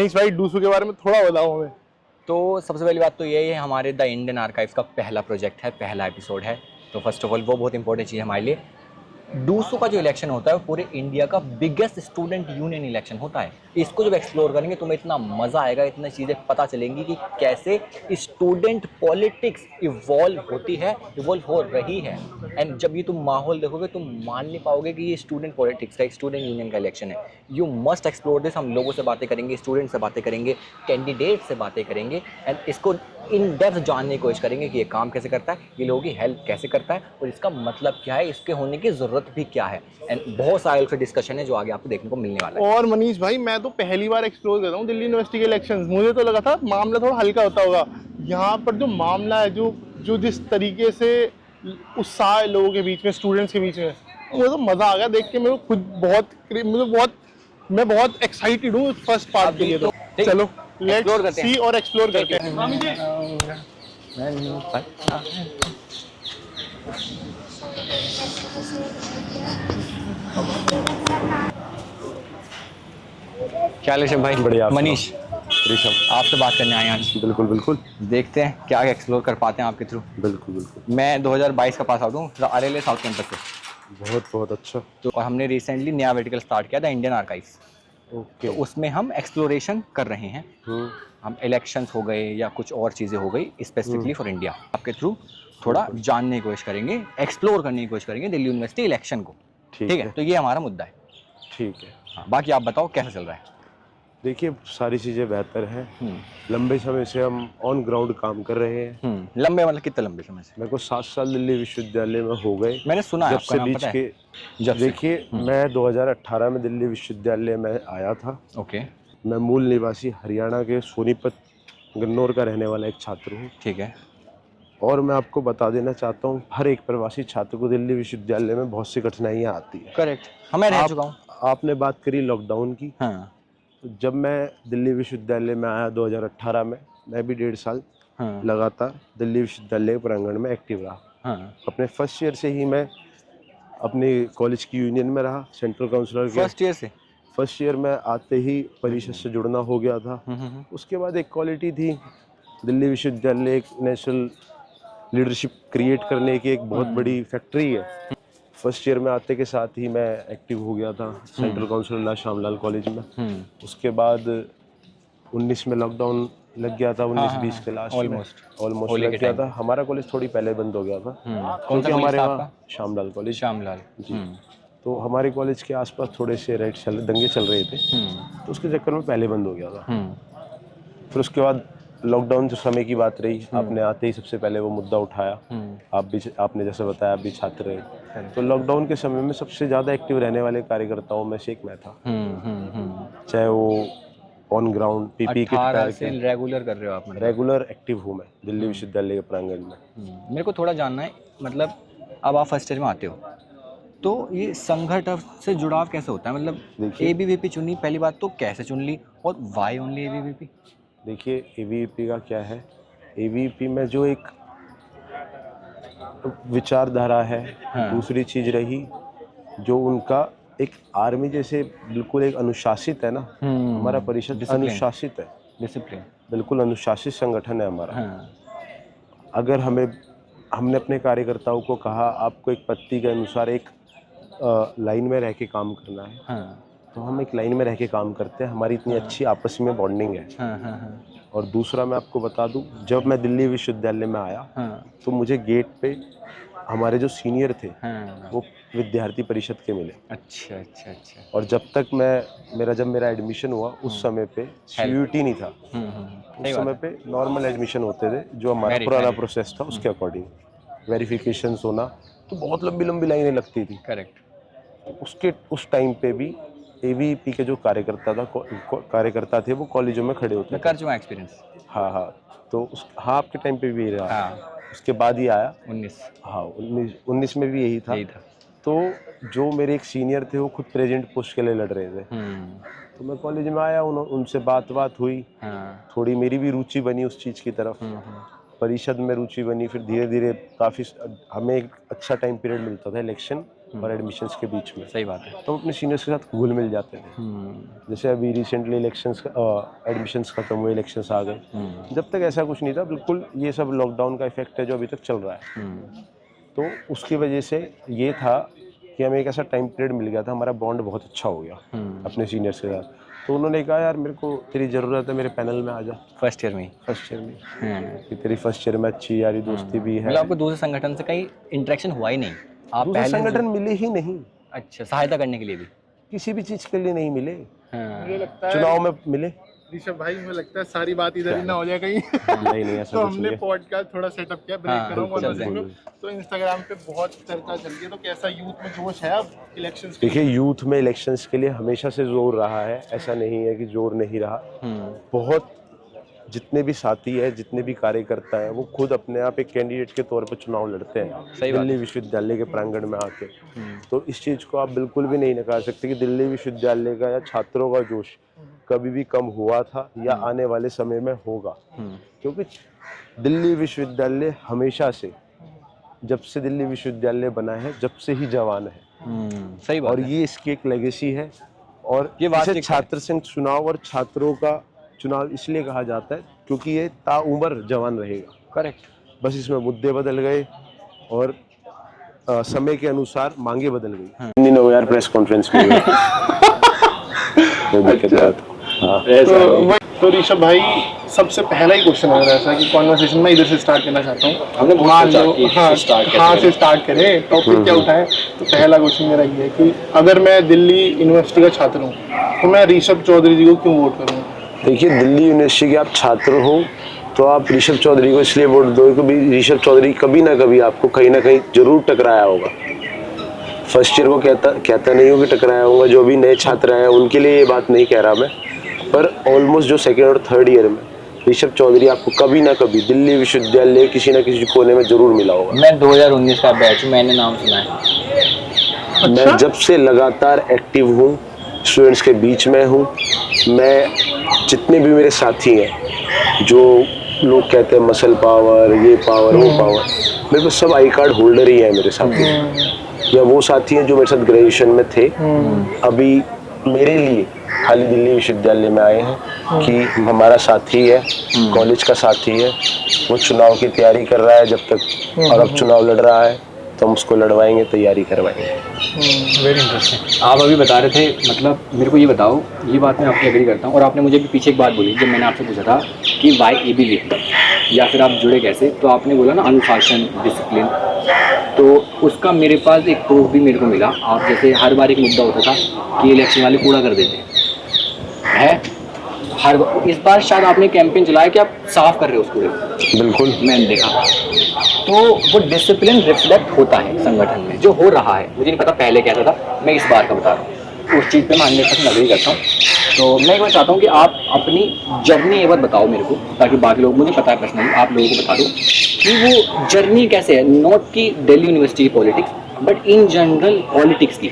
मनीष भाई डूसू के बारे में थोड़ा बताओ हमें। तो सबसे पहली बात तो यही है, हमारे द इंडियन आर्काइव्स का पहला प्रोजेक्ट है, पहला एपिसोड है। तो फर्स्ट ऑफ ऑल वो बहुत इंपॉर्टेंट चीज़ है हमारे लिए। डूसू का जो इलेक्शन होता है वो पूरे इंडिया का बिगेस्ट स्टूडेंट यूनियन इलेक्शन होता है। इसको जब एक्सप्लोर करेंगे तुम्हें इतना मजा आएगा, इतनी चीजें पता चलेंगी कि कैसे स्टूडेंट पॉलिटिक्स इवॉल्व होती है, इवॉल्व हो रही है। एंड जब ये तुम माहौल देखोगे तुम मान नहीं पाओगे कि ये स्टूडेंट पॉलिटिक्स का, स्टूडेंट यूनियन का इलेक्शन है। You must explore this. हम लोगों से बातें करेंगे, स्टूडेंट से बातें करेंगे, कैंडिडेट से बातें करेंगे एंड इसको इन डेप्थ जानने की कोशिश करेंगे कि ये काम कैसे करता है, ये लोगों की हेल्प कैसे करता है और इसका मतलब क्या है, इसके होने की ज़रूरत भी क्या है। एंड बहुत सारे उससे डिस्कशन है जो आगे आपको देखने को मिलने वाला है। और मनीष भाई मैं तो पहली बार एक्सप्लोर कर रहा हूँ दिल्ली यूनिवर्सिटी के इलेक्शंस। मुझे तो लगा था मामला थोड़ा हल्का होता होगा। यहाँ पर जो मामला है, जो जो जिस तरीके से उत्साह है लोगों के बीच में, स्टूडेंट्स के बीच में, मुझे तो मज़ा आ गया देख के। मेरे को खुद मैं बहुत एक्साइटेड हूँ फर्स्ट पार्ट के लिए। तो चलो लेट्स सी और एक्सप्लोर करते हैं। क्या ऋषभ भाई? बढ़िया। मनीष, ऋषभ, आपसे बात करने आए हैं आज। बिल्कुल बिल्कुल देखते हैं क्या एक्सप्लोर कर पाते हैं आपके थ्रू। बिल्कुल बिल्कुल। मैं 2022 का पास आउट हूँ RLA साउथ कैंपस से। बहुत बहुत अच्छा। तो और हमने रिसेंटली नया वर्टिकल स्टार्ट किया था, इंडियन आर्काइव्स। ओके। तो उसमें हम एक्सप्लोरेशन कर रहे हैं। हम इलेक्शंस हो गए या कुछ और चीज़ें हो गई स्पेसिफिकली फॉर इंडिया, आपके थ्रू थोड़ा जानने की कोशिश करेंगे, एक्सप्लोर करने की कोशिश करेंगे दिल्ली यूनिवर्सिटी इलेक्शन को। ठीक है, तो ये हमारा मुद्दा है। ठीक है। हाँ, बाकी आप बताओ कैसा चल रहा है? देखिए सारी चीज़ें बेहतर हैं। लंबे समय से हम ऑन ग्राउंड काम कर रहे हैं। लंबे मतलब कितने लंबे समय से? मेरे को 7 साल दिल्ली विश्वविद्यालय में हो गए। मैंने सुना है जब आपका से नाम, बीच पता है? के जब से। देखिए मैं 2018 में दिल्ली विश्वविद्यालय में आया था। ओके, मैं मूल निवासी हरियाणा के सोनीपत गन्नौर का रहने वाला एक छात्र हूँ। ठीक है। और मैं आपको बता देना चाहता हूँ, हर एक प्रवासी छात्र को दिल्ली विश्वविद्यालय में बहुत सी कठिनाइयाँ आती है। करेक्ट, हमें रह चुका हूँ। आपने बात करी लॉकडाउन की। हाँ तो जब मैं दिल्ली विश्वविद्यालय में आया 2018 में, मैं भी 1.5 साल हाँ लगातार दिल्ली विश्वविद्यालय प्रांगण में एक्टिव रहा। हाँ। अपने फर्स्ट ईयर से ही मैं अपने कॉलेज की यूनियन में रहा, सेंट्रल काउंसिलर के। फर्स्ट ईयर से? फर्स्ट ईयर में आते ही परिषद से जुड़ना हो गया था। उसके बाद एक क्वालिटी थी, दिल्ली विश्वविद्यालय एक नेशनल लीडरशिप क्रिएट करने की एक बहुत बड़ी फैक्ट्री है। फर्स्ट ईयर में आते के साथ ही मैं एक्टिव हो गया था सेंट्रल काउंसिलर श्यामलाल कॉलेज में। उसके बाद 19 में लॉकडाउन लग गया था, 19-20 के लास्ट में ऑलमोस्ट लग गया था। हमारा कॉलेज थोड़ी पहले बंद हो गया था क्योंकि हमारे वहाँ श्यामलाल कॉलेज। श्यामलाल जी। तो हमारे कॉलेज के आसपास थोड़े से दंगे चल रहे थे, तो उसके चक्कर में पहले बंद हो गया था। फिर उसके बाद लॉकडाउन जो समय की बात रही, आपने आते ही सबसे पहले वो मुद्दा उठाया। आपने जैसे बताया आप भी छात्र रहे, तो लॉकडाउन के समय में सबसे ज़्यादा एक्टिव रहने वाले कार्यकर्ताओं में से एक मैं था। चाहे वो ऑन ग्राउंड पीपी किट पहन के। रेगुलर कर रहे हो आप? रेगुलर एक्टिव हूँ मैं दिल्ली विश्वविद्यालय के प्रांगण में। मेरे को थोड़ा जानना है, मतलब अब आप फर्स्ट ईयर में आते हो तो ये संगठन से जुड़ाव कैसे होता है? मतलब ABVP चुनी पहली बात तो, कैसे चुन ली और वाई ओनली ABVP? देखिए ABVP का क्या है, ABVP में जो एक विचारधारा है, दूसरी चीज रही जो उनका एक आर्मी जैसे बिल्कुल एक अनुशासित है ना। हमारा परिषद अनुशासित है, डिसिप्लिन, बिल्कुल अनुशासित संगठन है हमारा। अगर हमने अपने कार्यकर्ताओं को कहा आपको एक पत्ती के अनुसार एक लाइन में रह के काम करना है, तो हम एक लाइन में रह के काम करते हैं। हमारी इतनी अच्छी आपस में बॉन्डिंग है। और दूसरा मैं आपको बता दूं, जब मैं दिल्ली विश्वविद्यालय में आया तो मुझे गेट पे हमारे जो सीनियर थे वो विद्यार्थी परिषद के मिले। अच्छा अच्छा अच्छा। और जब मेरा एडमिशन हुआ उस समय पे CUET नहीं था। उस समय पे नॉर्मल एडमिशन होते थे, जो हमारा पुराना प्रोसेस था उसके अकॉर्डिंग वेरिफिकेशन होना, तो बहुत लंबी लंबी लाइनें लगती थी। करेक्ट। उस टाइम पे भी ABVP के जो कार्यकर्ता थे वो कॉलेजों में खड़े होते थे। कर चुका एक्सपीरियंस। हाँ, तो आपके टाइम पे भी रहा। उसके बाद ही आया 19। हाँ, 19 में भी यही था। तो जो मेरे एक सीनियर थे वो खुद प्रेजेंट पोस्ट के लिए लड़ रहे थे। तो मैं कॉलेज में आया, उनसे बात हुई। थोड़ी मेरी भी रुचि बनी उस चीज़ की तरफ। परिषद में रुचि बनी, फिर धीरे धीरे काफ़ी हमें एक अच्छा टाइम पीरियड मिलता था इलेक्शन और एडमिशन्स के बीच में, सही बात है। तो अपने सीनियर्स के साथ घुल मिल जाते थे। जैसे अभी रिसेंटली इलेक्शंस एडमिशन्स खत्म हुए, इलेक्शंस आ गए, जब तक ऐसा कुछ नहीं था, बिल्कुल ये सब लॉकडाउन का इफेक्ट है जो अभी तक चल रहा है। तो उसकी वजह से ये था कि हमें एक ऐसा टाइम पीरियड मिल गया था, हमारा बॉन्ड बहुत अच्छा हो गया अपने सीनियर्स के साथ। तो उन्होंने कहा यार मेरे को तेरी ज़रूरत है, मेरे पैनल में आ जा फर्स्ट ईयर में ही। फर्स्ट ईयर में, कि तेरी फर्स्ट ईयर में अच्छी यारी दोस्ती भी है। मतलब आपको दूसरे संगठन से कहीं इंटरेक्शन हुआ ही नहीं? आप दूसरे पहले संगठन मिले ही नहीं, अच्छा, सहायता करने के लिए भी? किसी भी चीज़ के लिए नहीं मिले। मुझे लगता है चुनाव में मिले ऋषभ भाई, मुझे लगता है सारी बात इधर ही ना हो जाए कहीं। नहीं नहीं ऐसा तो कुछ हमने नहीं है। पॉडकास्ट थोड़ा सेटअप किया, ब्रेक हाँ, करो बिल्कुल, कॉन्वर्सेशन में। तो इंस्टाग्राम पे बहुत चर्चा चल रही है, तो कैसा यूथ में जोश है अब इलेक्शंस के? देखिए यूथ में इलेक्शंस के लिए हमेशा से जोर रहा है, ऐसा नहीं है कि जोर नहीं रहा। बहुत जितने भी साथी है, जितने भी कार्यकर्ता है, वो खुद अपने आप एक कैंडिडेट के तौर पर चुनाव लड़ते हैं दिल्ली विश्वविद्यालय के प्रांगण में आके। तो इस चीज़ को आप बिल्कुल भी नहीं नकार सकते कि दिल्ली विश्वविद्यालय का या छात्रों का जोश कभी भी कम हुआ था या आने वाले समय में होगा, क्योंकि दिल्ली विश्वविद्यालय हमेशा से, जब से दिल्ली विश्वविद्यालय बना है, जब से ही जवान है। सही बात और है। ये इसकी एक लेगेसी है। और ये इसे वास्तविक छात्र संघ चुनाव और छात्रों का चुनाव इसलिए कहा जाता है क्योंकि ये ताउम्र जवान रहेगा। करेक्ट। बस इसमें मुद्दे बदल गए और समय के अनुसार मांगे बदल गई। 3 दिन हो गया यार प्रेस कॉन्फ्रेंस में। कोई दिक्कत नहीं है। हाँ। तो ऋषभ भाई, सबसे पहला ही क्वेश्चन है ऐसा कि कॉन्वर्सेशन में इधर से स्टार्ट करना चाहता हूँ। हमने बहुत मान सोचा लो कि हाँ से स्टार्ट करें, टॉपिक क्या उठाएं। तो पहला क्वेश्चन मेरा ये है कि अगर मैं दिल्ली यूनिवर्सिटी का छात्र हूँ तो मैं ऋषभ चौधरी जी को क्यों वोट करूँ? देखिए, दिल्ली यूनिवर्सिटी के आप छात्र हो तो आप ऋषभ चौधरी को इसलिए वोट दो क्योंकि ऋषभ चौधरी कभी ना कभी आपको कहीं ना कहीं जरूर टकराया होगा। फर्स्ट ईयर को कहता नहीं हो कि टकराया होगा, जो भी नए छात्र आए उनके लिए ये बात नहीं कह रहा मैं, पर ऑलमोस्ट जो सेकेंड और थर्ड ईयर में ऋषभ चौधरी आपको कभी ना कभी दिल्ली विश्वविद्यालय किसी ना किसी कोने में जरूर मिला होगा। मैं 2019 का बैच हूँ, मैंने नाम सुना है। मैं जब से लगातार एक्टिव हूँ, स्टूडेंट्स के बीच में हूँ, मैं जितने भी मेरे साथी हैं, जो लोग कहते हैं मसल पावर, ये पावर, वो पावर, मेरे पास सब आई कार्ड होल्डर ही है मेरे साथी। या वो साथी हैं जो मेरे साथ ग्रेजुएशन में थे, अभी मेरे लिए खाली दिल्ली विश्वविद्यालय में आए हैं कि हमारा साथी है, कॉलेज का साथी है, वो चुनाव की तैयारी कर रहा है जब तक, और अब चुनाव लड़ रहा है तो हम उसको लड़वाएंगे, तैयारी करवाएंगे। Very interesting. आप अभी बता रहे थे, मतलब मेरे को ये बताओ, ये बात मैं आपकी एग्री करता हूँ, और आपने मुझे भी पीछे एक बात बोली जब मैंने आपसे पूछा था कि वाई एबी या फिर आप जुड़े कैसे, तो आपने बोला ना अनुशासन, डिसिप्लिन। तो उसका मेरे पास एक प्रूफ भी मेरे को मिला। आप जैसे हर बार एक मुद्दा होता था कि इलेक्शन वाले कूड़ा कर देते हैं, हर इस बार शायद आपने कैंपेन चलाया कि आप साफ कर रहे हो उस कूड़े को। बिल्कुल, मैंने देखा। तो वो डिसिप्लिन रिफ्लेक्ट होता है संगठन में, जो हो रहा है। मुझे नहीं पता पहले कैसा था, मैं इस बार का बता रहा हूँ। उस चीज़ पे मैं 100% अग्री करता हूँ। तो मैं एक बार चाहता हूँ कि आप अपनी जर्नी एक बार बताओ मेरे को, ताकि बाकी लोग, मुझे पता है पर्सनली, आप लोगों को बता दो कि वो जर्नी कैसे है, नॉट कि दिल्ली यूनिवर्सिटी की politics, but in general politics की।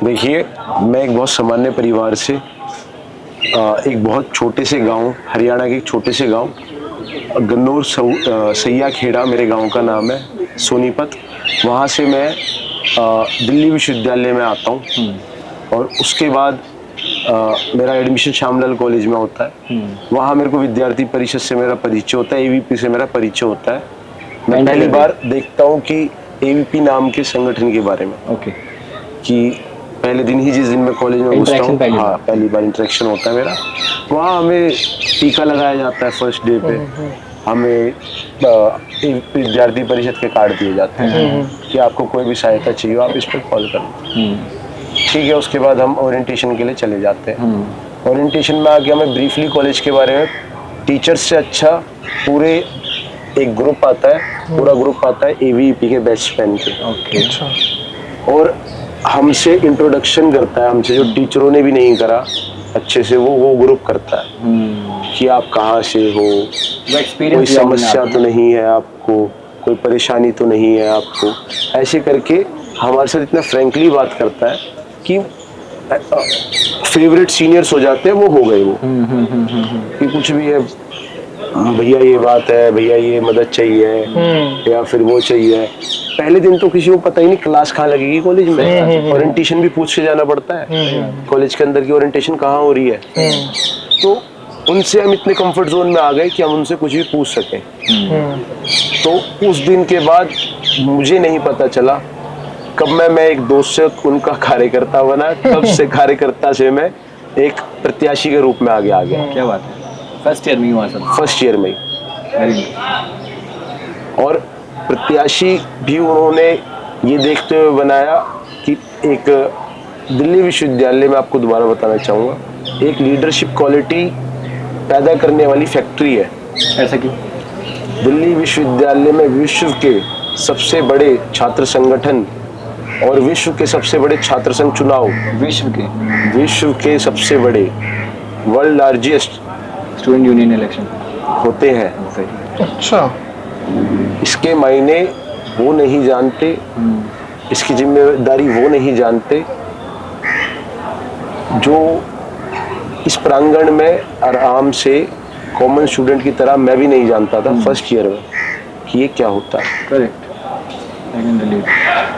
देखिए, मैं एक बहुत सामान्य परिवार से, एक बहुत छोटे से गांव, हरियाणा के एक छोटे से गांव गन्नौर सैया खेड़ा मेरे गांव का नाम है, सोनीपत, वहाँ से मैं दिल्ली विश्वविद्यालय में आता हूँ। और उसके बाद मेरा एडमिशन श्यामलाल कॉलेज में होता है। वहाँ मेरे को विद्यार्थी परिषद से मेरा परिचय होता है, एवीपी से मेरा परिचय होता है। मैं पहली बार देखता हूँ कि एवीपी नाम के संगठन के बारे में, कि पहले दिन ही जिस दिन मैं कॉलेज में घुसता हूँ, हाँ, पहली बार इंटरेक्शन होता है मेरा। वहाँ हमें टीका लगाया जाता है फर्स्ट डे पे, हमें विद्यार्थी परिषद के कार्ड दिए जाते हैं कि आपको कोई भी सहायता चाहिए आप इस पर कॉल करें। ठीक है, उसके बाद हम ओरिएंटेशन के लिए चले जाते हैं। ओरिएंटेशन में आके हमें ब्रीफली कॉलेज के बारे में, टीचर्स से अच्छा पूरे एक ग्रुप आता है, पूरा ग्रुप आता है एवीपी के बैच पहन के। और हमसे इंट्रोडक्शन करता है, हमसे जो टीचरों ने भी नहीं करा अच्छे से, वो ग्रुप करता है कि आप कहाँ से हो, कोई समस्या तो नहीं है आपको, कोई परेशानी तो नहीं है आपको। ऐसे करके हमारे साथ इतना फ्रैंकली बात करता है कि फेवरेट सीनियर्स हो जाते हैं, वो हो गए वो, कि कुछ भी है, भैया ये बात है, भैया ये मदद चाहिए, या फिर वो चाहिए। पहले दिन तो किसी को पता ही नहीं क्लास कहाँ लगेगी कॉलेज में, ओरिएंटेशन भी पूछ के जाना पड़ता है कॉलेज के अंदर की ओरिएंटेशन कहाँ हो रही है। तो उनसे हम इतने कंफर्ट जोन में आ गए कि हम उनसे कुछ भी पूछ सकें। तो उस दिन के बाद मुझे नहीं पता चला कब मैं एक दोस्त से उनका कार्यकर्ता बना, कब से कार्यकर्ता से मैं एक प्रत्याशी के रूप में आगे आ गया। क्या बात है, फर्स्ट ईयर में ही हुआ सब? फर्स्ट ईयर में ही। Very good. और प्रत्याशी भी उन्होंने ये देखते हुए बनाया कि एक दिल्ली विश्वविद्यालय में, आपको दोबारा बताना चाहूँगा, एक लीडरशिप क्वालिटी पैदा करने वाली फैक्ट्री है। ऐसा क्यों? दिल्ली विश्वविद्यालय में विश्व के सबसे बड़े छात्र संगठन और विश्व के सबसे बड़े छात्र संघ चुनाव, विश्व के सबसे बड़े world largest student union election होते हैं। अच्छा, इसके मायने वो नहीं जानते, इसकी जिम्मेदारी वो नहीं जानते जो इस प्रांगण में आराम से कॉमन स्टूडेंट की तरह मैं भी नहीं जानता था फर्स्ट ईयर में कि ये क्या होता है। करेक्ट।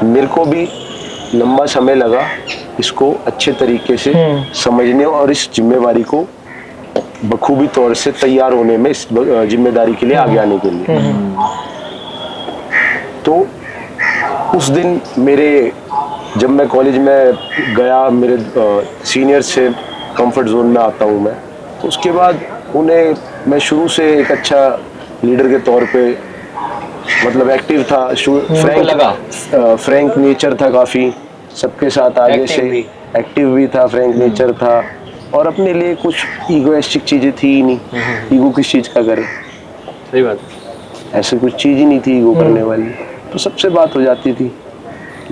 मेरे को भी लंबा समय लगा इसको अच्छे तरीके से समझने और इस जिम्मेवारी को बखूबी तौर से तैयार होने में, इस जिम्मेदारी के लिए आगे आने के लिए। तो उस दिन जब मैं कॉलेज में गया, मेरे सीनियर से कंफर्ट जोन में आता हूँ मैं, तो उसके बाद उन्हें मैं शुरू से एक अच्छा लीडर के तौर पे, मतलब एक्टिव था, फ्रैंक नेचर था, काफ़ी सबके साथ आगे से एक्टिव भी था, फ्रैंक नेचर था, और अपने लिए कुछ ईगोइस्टिक चीज़ें थी ही नहीं। ईगो किस चीज़ का करे? सही बात। ऐसे कुछ चीज़ ही नहीं थी ईगो करने वाली, तो सबसे बात हो जाती थी।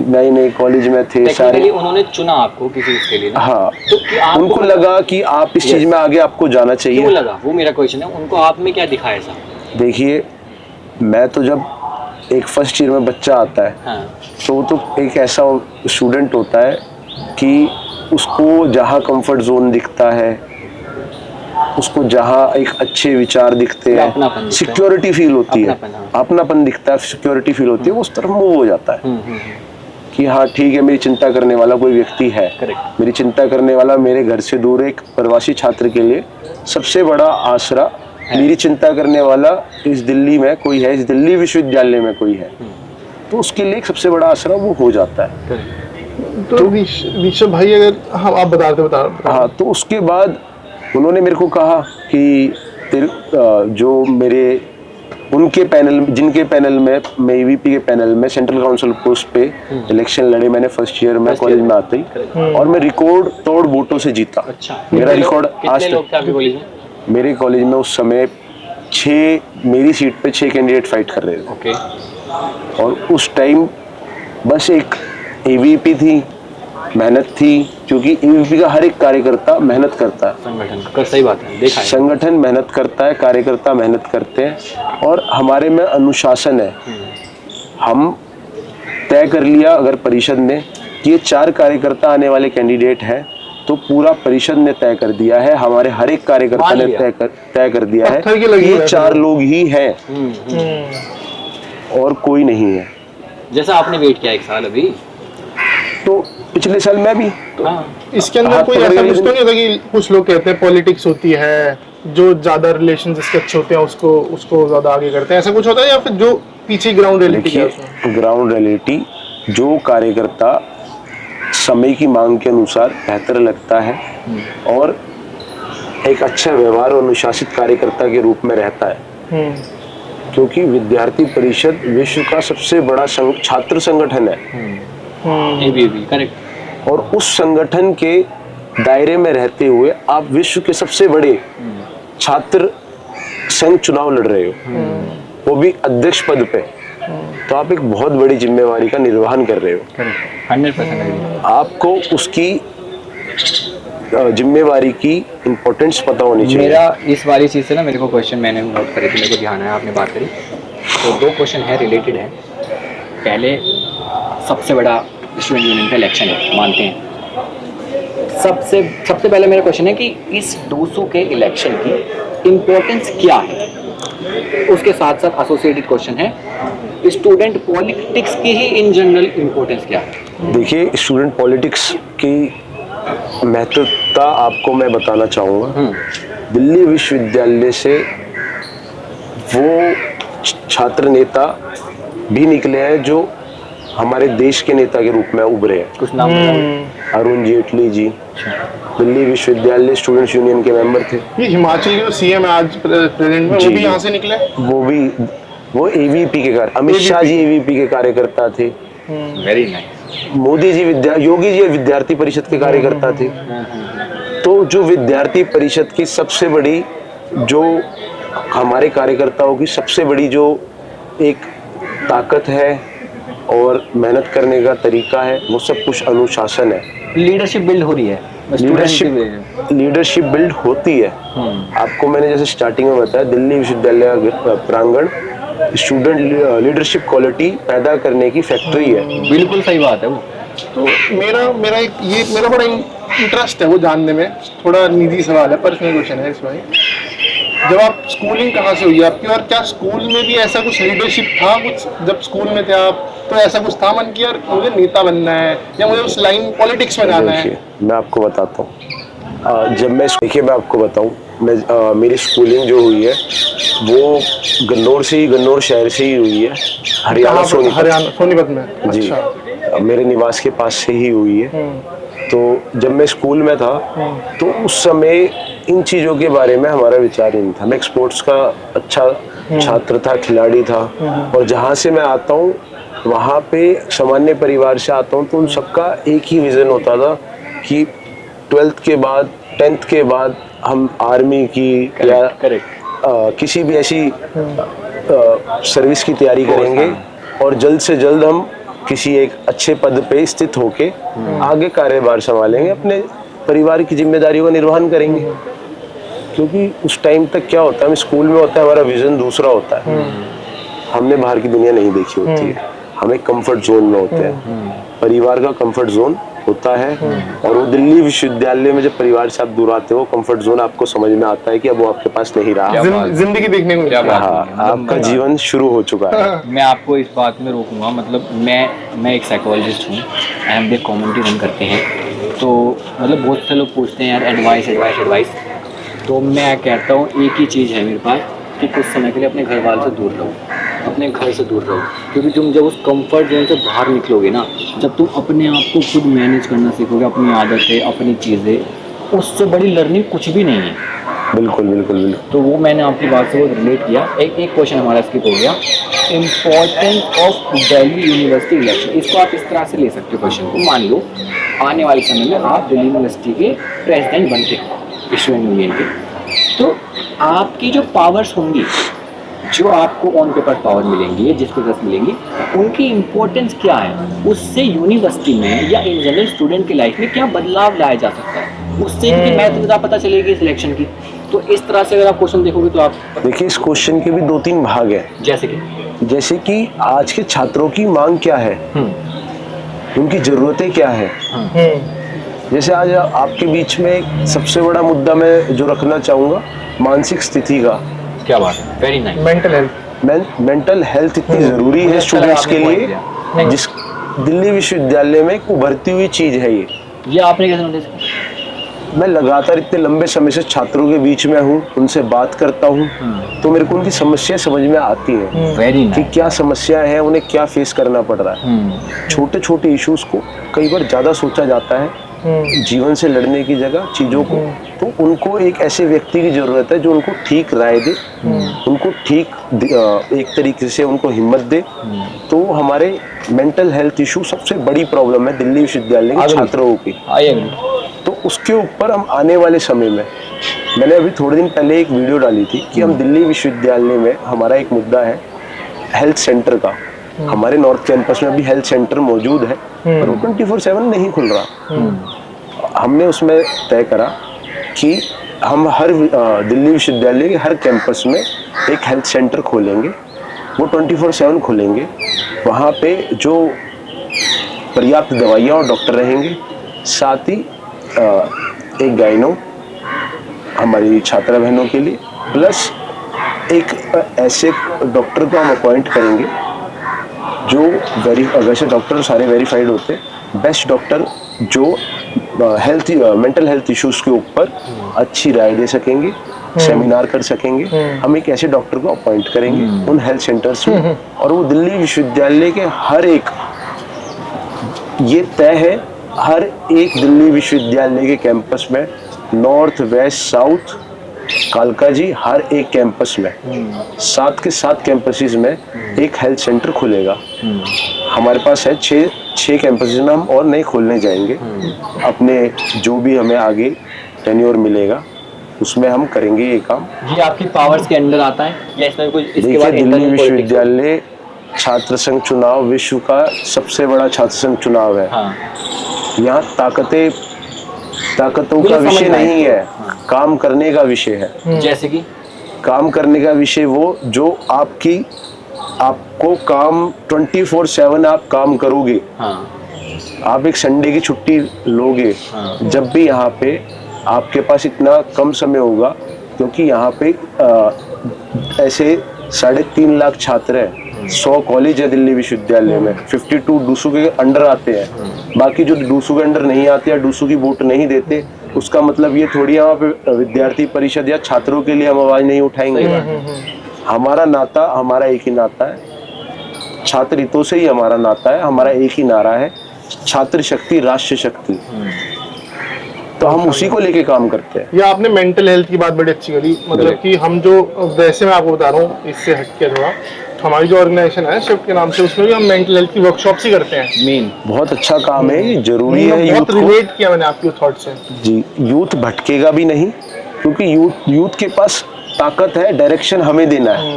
नए नए कॉलेज में थे सारे। उन्होंने चुना आपको किसी चीज़ के लिए ना? हाँ, तो उनको लगा कि आप इस चीज़ में आगे आपको जाना चाहिए। क्यों लगा, वो मेरा क्वेश्चन है। उनको आप में क्या दिखाया ऐसा? देखिए, मैं तो जब एक फर्स्ट ईयर में बच्चा आता है, हाँ, तो वो तो एक ऐसा स्टूडेंट होता है कि उसको जहाँ कंफर्ट जोन दिखता है, उसको जहाँ एक अच्छे विचार दिखते हैं, सिक्योरिटी फील होती है, अपनापन दिखता है, सिक्योरिटी फील होती है, उस तरफ मूव हो जाता है कि हाँ ठीक है, मेरी चिंता करने वाला कोई व्यक्ति है। मेरी चिंता करने वाला मेरे घर से दूर एक प्रवासी छात्र के लिए सबसे बड़ा आसरा, मेरी चिंता करने वाला इस दिल्ली में कोई है, इस दिल्ली विश्वविद्यालय में कोई है, तो उसके लिए एक सबसे बड़ा आसरा वो हो जाता है। तो ऋषभ भाई, अगर हम आप बता हाँ, तो उसके बाद उन्होंने मेरे को कहा कि जो मेरे उनके पैनल, जिनके पैनल में, मैं ईवीपी के पैनल में सेंट्रल काउंसिल पोस्ट पे इलेक्शन लड़े मैंने फर्स्ट ईयर में कॉलेज में आते ही, और मैं रिकॉर्ड तोड़ वोटों से जीता। अच्छा, मेरा रिकॉर्ड आज तक। मेरे कॉलेज में उस समय 6, मेरी सीट पे 6 कैंडिडेट फाइट कर रहे थे। ओके। और उस टाइम बस एक एवीपी थी, मेहनत थी, क्योंकि एवीपी का हर एक कार्यकर्ता मेहनत करता है। संगठन का सही बात है, देखा है। संगठन मेहनत करता है, कार्यकर्ता मेहनत करते हैं, और हमारे में अनुशासन है। हम तय कर लिया अगर परिषद ने कि ये 4 कार्यकर्ता आने वाले कैंडिडेट हैं, तो पूरा परिषद ने तय कर दिया है, हमारे हर एक कार्यकर्ता ने तय कर दिया है कि ये 4 लोग ही हैं और कोई नहीं है। जैसा आपने वेट किया 1 साल अभी, तो पिछले साल मैं भी तो इसके अंदर कोई ऐसा कुछ तो नहीं होता कि कुछ लोग कहते हैं पॉलिटिक्स होती है, जो ज्यादा रिलेशन जिसके अच्छे होते हैं उसको ज्यादा आगे करते हैं, ऐसा कुछ होता है, या फिर जो पीछे ग्राउंड रियलिटी है? ग्राउंड रियलिटी, जो कार्यकर्ता समय की मांग के अनुसार बेहतर लगता है और एक अच्छा व्यवहार और अनुशासित कार्यकर्ता के रूप में रहता है, क्योंकि विद्यार्थी परिषद विश्व का सबसे बड़ा छात्र संगठन है। करेक्ट। और उस संगठन के दायरे में रहते हुए आप विश्व के सबसे बड़े छात्र संघ चुनाव लड़ रहे हो, वो भी अध्यक्ष पद पे, तो आप एक बहुत बड़ी जिम्मेवारी का निर्वहन कर रहे हो। 100% आपको उसकी जिम्मेवारी की इम्पोर्टेंस पता होनी चाहिए। मेरा इस वाली चीज़ से ना, मेरे को क्वेश्चन मैंने नोट करे थे, मेरे को ध्यान है, आपने बात करी तो 2 क्वेश्चन है, रिलेटेड है। पहले, सबसे बड़ा स्टूडेंट यूनियन का इलेक्शन है, मानते हैं। सबसे पहले मेरा क्वेश्चन है कि इस 200 के इलेक्शन की इम्पोर्टेंस क्या है? उसके साथ साथ एसोसिएटेड क्वेश्चन है, स्टूडेंट पॉलिटिक्स की ही इन जनरल इम्पोर्टेंस क्या है? देखिए, स्टूडेंट पॉलिटिक्स की महत्वता आपको मैं बताना चाहूँगा। दिल्ली विश्वविद्यालय से वो छात्र नेता भी निकले हैं जो हमारे देश के नेता के रूप में उभरे हैं। कुछ नाम बताओ। अरुण जेटली जी दिल्ली विश्वविद्यालय स्टूडेंट्स यूनियन के मेंबर थे। ये हिमाचल के जो सीएम है आज प्रेजेंट में, वो भी यहाँ से निकले। वो एवीपी के अमित शाह जी एवीपी के कार्यकर्ता थे। Very nice. मोदी जी योगी जी विद्यार्थी परिषद के कार्यकर्ता थे। तो जो विद्यार्थी परिषद की सबसे बड़ी, जो हमारे कार्यकर्ताओं की सबसे बड़ी जो एक ताकत है और मेहनत करने का तरीका है, वो सब कुछ अनुशासन है। लीडरशिप बिल्ड हो रही है, लीडरशिप बिल्ड होती है। आपको मैंने जैसे स्टार्टिंग में बताया, दिल्ली विश्वविद्यालय प्रांगण स्टूडेंट लीडरशिप क्वालिटी पैदा करने की फैक्ट्री है। बिल्कुल सही बात है वो। तो मेरा बड़ा इंटरेस्ट है वो जानने में। थोड़ा निजी सवाल है, पर्सनल क्वेश्चन है इसमें। जब आप स्कूलिंग कहाँ से हुई आपकी, और क्या स्कूल में भी ऐसा कुछ लीडरशिप था कुछ? जब स्कूल में थे आप तो ऐसा कुछ था मन की यार मुझे नेता बनना है या मुझे उस लाइन पॉलिटिक्स में जाना है? मैं आपको बताता हूँ। जब मैं आपको बताऊँ, मेरी स्कूलिंग जो हुई है वो गन्नौर शहर से ही हुई है। हरियाणा सोनीपत में। जी। अच्छा। मेरे निवास के पास से ही हुई है। तो जब मैं स्कूल में था तो उस समय इन चीज़ों के बारे में हमारा विचार ही नहीं था। मैं स्पोर्ट्स का अच्छा छात्र था, खिलाड़ी था। और जहाँ से मैं आता हूँ वहाँ पे सामान्य परिवार से आता हूँ, तो उन सबका एक ही विज़न होता था कि 12th के बाद 10th के बाद हम आर्मी की या किसी भी ऐसी सर्विस की तैयारी करेंगे और जल्द से जल्द हम किसी एक अच्छे पद पे स्थित होके आगे कार्यभार संभालेंगे, अपने परिवार की जिम्मेदारियों का निर्वहन करेंगे। क्योंकि उस टाइम तक क्या होता है, हम स्कूल में होता है, हमारा विजन दूसरा होता है। हमने बाहर की दुनिया नहीं देखी होती है, हमें कंफर्ट जोन में होते हैं। परिवार का कंफर्ट जोन होता है, और वो दिल्ली विश्वविद्यालय में जब परिवार से आप दूर आते हो, कंफर्ट जोन आपको समझ में आता है कि अब वो आपके पास नहीं रहा। जिंदगी देखने को आपका जीवन शुरू हो चुका है। मैं आपको इस बात में रोकूंगा, मतलब मैं एक साइकोलॉजिस्ट हूँ, अहमद कम्युनिटी रन करते हैं। तो मतलब बहुत से लोग पूछते हैं यार एडवाइस, तो मैं कहता हूँ एक ही चीज़ है मेरे पास कि कुछ समय के लिए अपने घर वालों से दूर रहो, अपने घर से दूर रहो। क्योंकि तुम जब उस कंफर्ट जोन से बाहर निकलोगे ना, जब तुम अपने आप को खुद मैनेज करना सीखोगे, अपनी आदतें, अपनी चीज़ें, उससे बड़ी लर्निंग कुछ भी नहीं है। बिल्कुल। तो वो मैंने आपकी बात से वो रिलेट किया। एक क्वेश्चन हमारा स्किप हो गया, importance of Delhi university election. इसको आप इस तरह से ले सकते हो क्वेश्चन को। मान लो आने वाले समय में आप दिल्ली यूनिवर्सिटी के प्रेसिडेंट बनते हो स्टूडेंट यूनियन के, तो आपकी जो पावर्स होंगी, जो आपको ऑन पेपर पावर मिलेंगी, जिसको 10 मिलेंगी, उनकी इम्पोर्टेंस क्या है, उससे यूनिवर्सिटी में या इन जनरल स्टूडेंट की लाइफ में क्या बदलाव लाया जा सकता है, उससे इनकी महत्वता पता चलेगी इस इलेक्शन की। तो इस तरह से अगर आप क्वेश्चन देखोगे तो आप देखिए, इस क्वेश्चन के भी 2-3 भाग हैं। जैसे कि आज के छात्रों की मांग क्या है, उनकी जरूरतें क्या है। जैसे आज आपके बीच में एक सबसे बड़ा मुद्दा मैं जो रखना चाहूँगा, मानसिक स्थिति का। क्या बात है, वेरी नाइस। मेंटल हेल्थ इतनी ज़रूरी है स्टूडेंट्स के लिए, जिस दिल्ली विश्वविद्यालय में एक उभरती हुई चीज़ है ये आपने कैसे नोटिस किया? मैं लगातार इतने लंबे समय से छात्रों के बीच में हूँ, उनसे बात करता हूँ, तो मेरे को उनकी समस्याएं समझ में आती हैं कि क्या समस्या है, उन्हें क्या फेस करना पड़ रहा है। छोटे छोटे इश्यूज को कई बार ज़्यादा सोचा जाता है जीवन से लड़ने की जगह चीज़ों को। तो उनको एक ऐसे व्यक्ति की ज़रूरत है जो उनको ठीक राय दे, उनको ठीक एक तरीके से उनको हिम्मत दे। तो हमारे मेंटल हेल्थ इशू सबसे बड़ी प्रॉब्लम है दिल्ली विश्वविद्यालय के छात्रों की। तो उसके ऊपर हम आने वाले समय में, मैंने अभी थोड़े दिन पहले एक वीडियो डाली थी कि हम दिल्ली विश्वविद्यालय में हमारा एक मुद्दा है हेल्थ सेंटर का। हमारे नॉर्थ कैंपस में भी हेल्थ सेंटर मौजूद है, पर वो 24/7 नहीं खुल रहा। हमने उसमें तय करा कि हम हर दिल्ली विश्वविद्यालय के हर कैंपस में एक हेल्थ सेंटर खोलेंगे, वो 24/7 खोलेंगे। वहाँ पे जो पर्याप्त दवाइयाँ और डॉक्टर रहेंगे, साथ ही एक गाइनो हमारी छात्रा बहनों के लिए, प्लस एक ऐसे डॉक्टर को हम अपॉइंट करेंगे जो वैसे डॉक्टर सारे वेरीफाइड होते हैं, बेस्ट डॉक्टर जो हेल्थ मेंटल हेल्थ इश्यूज के ऊपर अच्छी राय दे सकेंगे, सेमिनार कर सकेंगे। हम एक ऐसे डॉक्टर को अपॉइंट करेंगे उन हेल्थ सेंटर्स में, और वो दिल्ली विश्वविद्यालय के हर एक, ये तय है, हर एक दिल्ली विश्वविद्यालय के कैंपस में, नॉर्थ वेस्ट साउथ कालका जी, हर एक कैंपस में 7 के 7 कैंपसेस में एक हेल्थ सेंटर खुलेगा। हमारे पास है 6 कैंपसेस में, हम और नए खोलने जाएंगे अपने, जो भी हमें आगे टेन्योर मिलेगा उसमें हम करेंगे ये काम। ये आपकी पावर्स के अंडर आता है या इसमें कुछ इसके देखिए, बाद दिल्ली इंटरनल पॉलिटिक्स? विश्वविद्यालय छात्र संघ चुनाव विश्व का सबसे बड़ा छात्र संघ चुनाव है। हाँ, यहाँ ताकतों का मुझे समझ विषय में आया। नहीं है, काम करने का विषय है। जैसे कि काम करने का विषय वो जो आपको काम 24/7 आप काम करोगे। हाँ, आप एक संडे की छुट्टी लोगे हाँ। जब भी यहाँ पे आपके पास इतना कम समय होगा, क्योंकि यहाँ पे ऐसे 3.5 लाख छात्र हैं, 100 कॉलेज है दिल्ली विश्वविद्यालय में, 52 डूसू के अंडर आते हैं। बाकी जो डूसू के अंडर नहीं आते या डूसू की वोट नहीं देते, उसका मतलब ये थोड़ी है वहाँ पे विद्यार्थी परिषद या छात्रों के लिए हम आवाज नहीं उठाएंगे। हमारा नाता, हमारा एक ही नाता है, छात्र हितों से ही हमारा नाता है। हमारा एक ही नारा है, छात्र शक्ति राष्ट्र शक्ति। तो हम उसी को लेके काम करते हैं। ये आपने मेंटल हेल्थ की बात बड़ी अच्छी करी, मतलब कि हम जो, वैसे मैं आपको बता रहा हूँ इससे हटके थोड़ा, हमारी जो ऑर्गेनाइजेशन है शिफ्ट के नाम से, उसमें भी हम मेंटल हेल्थ की वर्कशॉप्स ही करते हैं। मेन बहुत अच्छा काम है, ये जरूरी है। यूथ बहुत को रिलेट किया मैंने आपके थॉट से। जी, यूथ भटकेगा भी नहीं, क्योंकि यूथ के पास ताकत है, डायरेक्शन हमें देना है,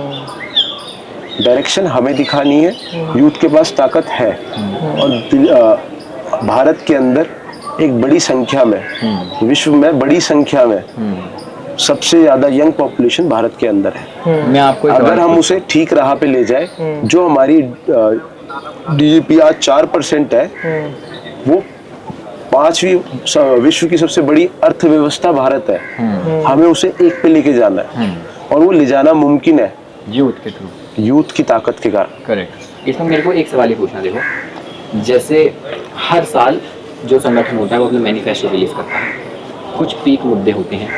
डायरेक्शन हमें दिखानी है। यूथ के पास ताकत है, और भारत के अंदर एक बड़ी संख्या में, विश्व में बड़ी संख्या में सबसे ज्यादा यंग पॉपुलेशन भारत के अंदर है। मैं आपको अगर हम उसे ठीक राह पे ले जाए, जो हमारी डीजीपी आज 4% है, वो 5वीं विश्व की सबसे बड़ी अर्थव्यवस्था भारत है। हमें उसे 1 पे लेके जाना है, और वो ले जाना मुमकिन है यूथ के थ्रू, यूथ की ताकत के कारण। करेक्ट। इसमें मेरे को एक सवाल ही पूछना, देखो, जैसे हर साल जो संगठन होता है वो अपना मैनिफेस्टो रिलीज करता है, कुछ पीक मुद्दे होते हैं।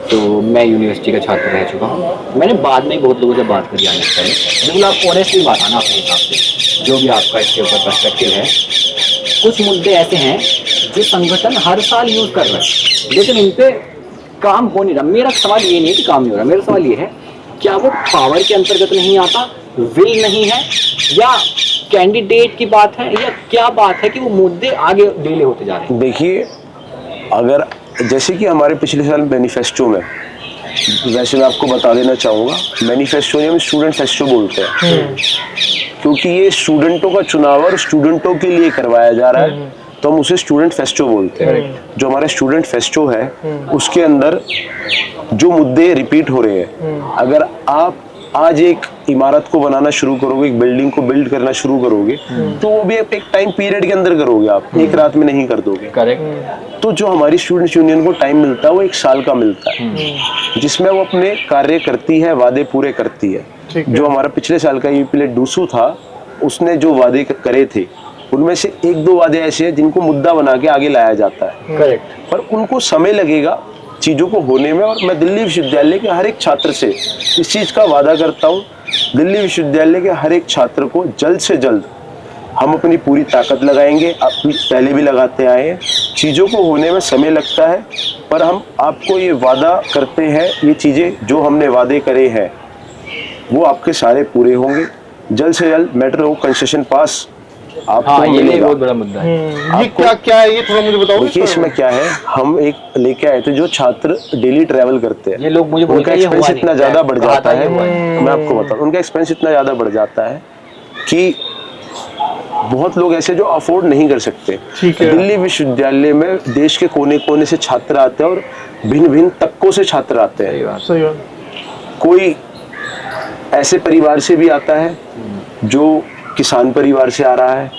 तो मैं यूनिवर्सिटी का छात्र रह चुका हूँ, मैंने बाद में बहुत लोगों से बात करी आने से पहले। बिल्कुल आप ऑनेस्टली बात आना अपने हिसाब से, जो भी आपका इसके ऊपर पर्सपेक्टिव है। कुछ मुद्दे ऐसे हैं जो संगठन हर साल यूज कर रहा है, लेकिन इन पे काम हो नहीं रहा। मेरा सवाल ये नहीं है कि काम नहीं हो रहा, मेरा सवाल ये है, क्या वो पावर के अंतर्गत नहीं आता, विल नहीं है, या कैंडिडेट की बात है, या क्या बात है कि वो मुद्दे आगे डिले होते जा रहे हैं? देखिए, अगर जैसे कि हमारे पिछले साल मैनिफेस्टो में, वैसे मैं आपको बता देना चाहूँगा, मैनिफेस्टो में हम स्टूडेंट फेस्टो बोलते हैं, क्योंकि ये स्टूडेंटों का चुनाव और स्टूडेंटों के लिए करवाया जा रहा है, तो हम उसे स्टूडेंट फेस्टो बोलते हैं। जो हमारा स्टूडेंट फेस्टो है, उसके अंदर जो मुद्दे रिपीट हो रहे हैं, अगर आप आज एक इमारत को बनाना शुरू करोगे, एक बिल्डिंग को बिल्ड करना शुरू करोगे, तो वो भी एक टाइम पीरियड के अंदर करोगे, आप एक रात में नहीं कर दोगे। करेक्ट। तो जो हमारी स्टूडेंट्स यूनियन को टाइम मिलता है वो 1 साल का मिलता है, जिसमें वो अपने कार्य करती है, वादे पूरे करती है। जो हमारा पिछले साल का यूपीएल डूसू था, उसने जो वादे करे थे, उनमें से 1-2 वादे ऐसे हैं जिनको मुद्दा बना के आगे लाया जाता है। करेक्ट। पर उनको समय लगेगा चीज़ों को होने में, और मैं दिल्ली विश्वविद्यालय के हर एक छात्र से इस चीज़ का वादा करता हूँ, दिल्ली विश्वविद्यालय के हर एक छात्र को जल्द से जल्द हम अपनी पूरी ताकत लगाएंगे। पहले भी लगाते आए हैं, चीज़ों को होने में समय लगता है, पर हम आपको ये वादा करते हैं, ये चीज़ें जो हमने वादे करे हैं वो आपके सारे पूरे होंगे। जल्द से जल्द मेट्रो कंसेशन पास आपको हाँ, ये मिलेगा। बहुत बड़ा मुद्दा है। ये क्या है, ये थोड़ा मुझे बताओ। देखिए, इसमें क्या है, हम एक लेके आए थे, जो छात्र डेली ट्रैवल करते हैं, ये लोग मुझे उनका बोलते हैं ये एक्सपेंस हुआ इतना नहीं, ज्यादा बढ़ कहा जाता था है, ये हुआ नहीं। मैं आपको बताऊं, उनका एक्सपेंस इतना ज्यादा बढ़ जाता है कि बहुत लोग ऐसे जो अफोर्ड नहीं कर सकते। दिल्ली विश्वविद्यालय में देश के कोने कोने से छात्र आते हैं, और भिन्न भिन्न तबकों से छात्र आते हैं। सही बात। कोई ऐसे परिवार से भी आता है जो किसान परिवार से आ रहा है,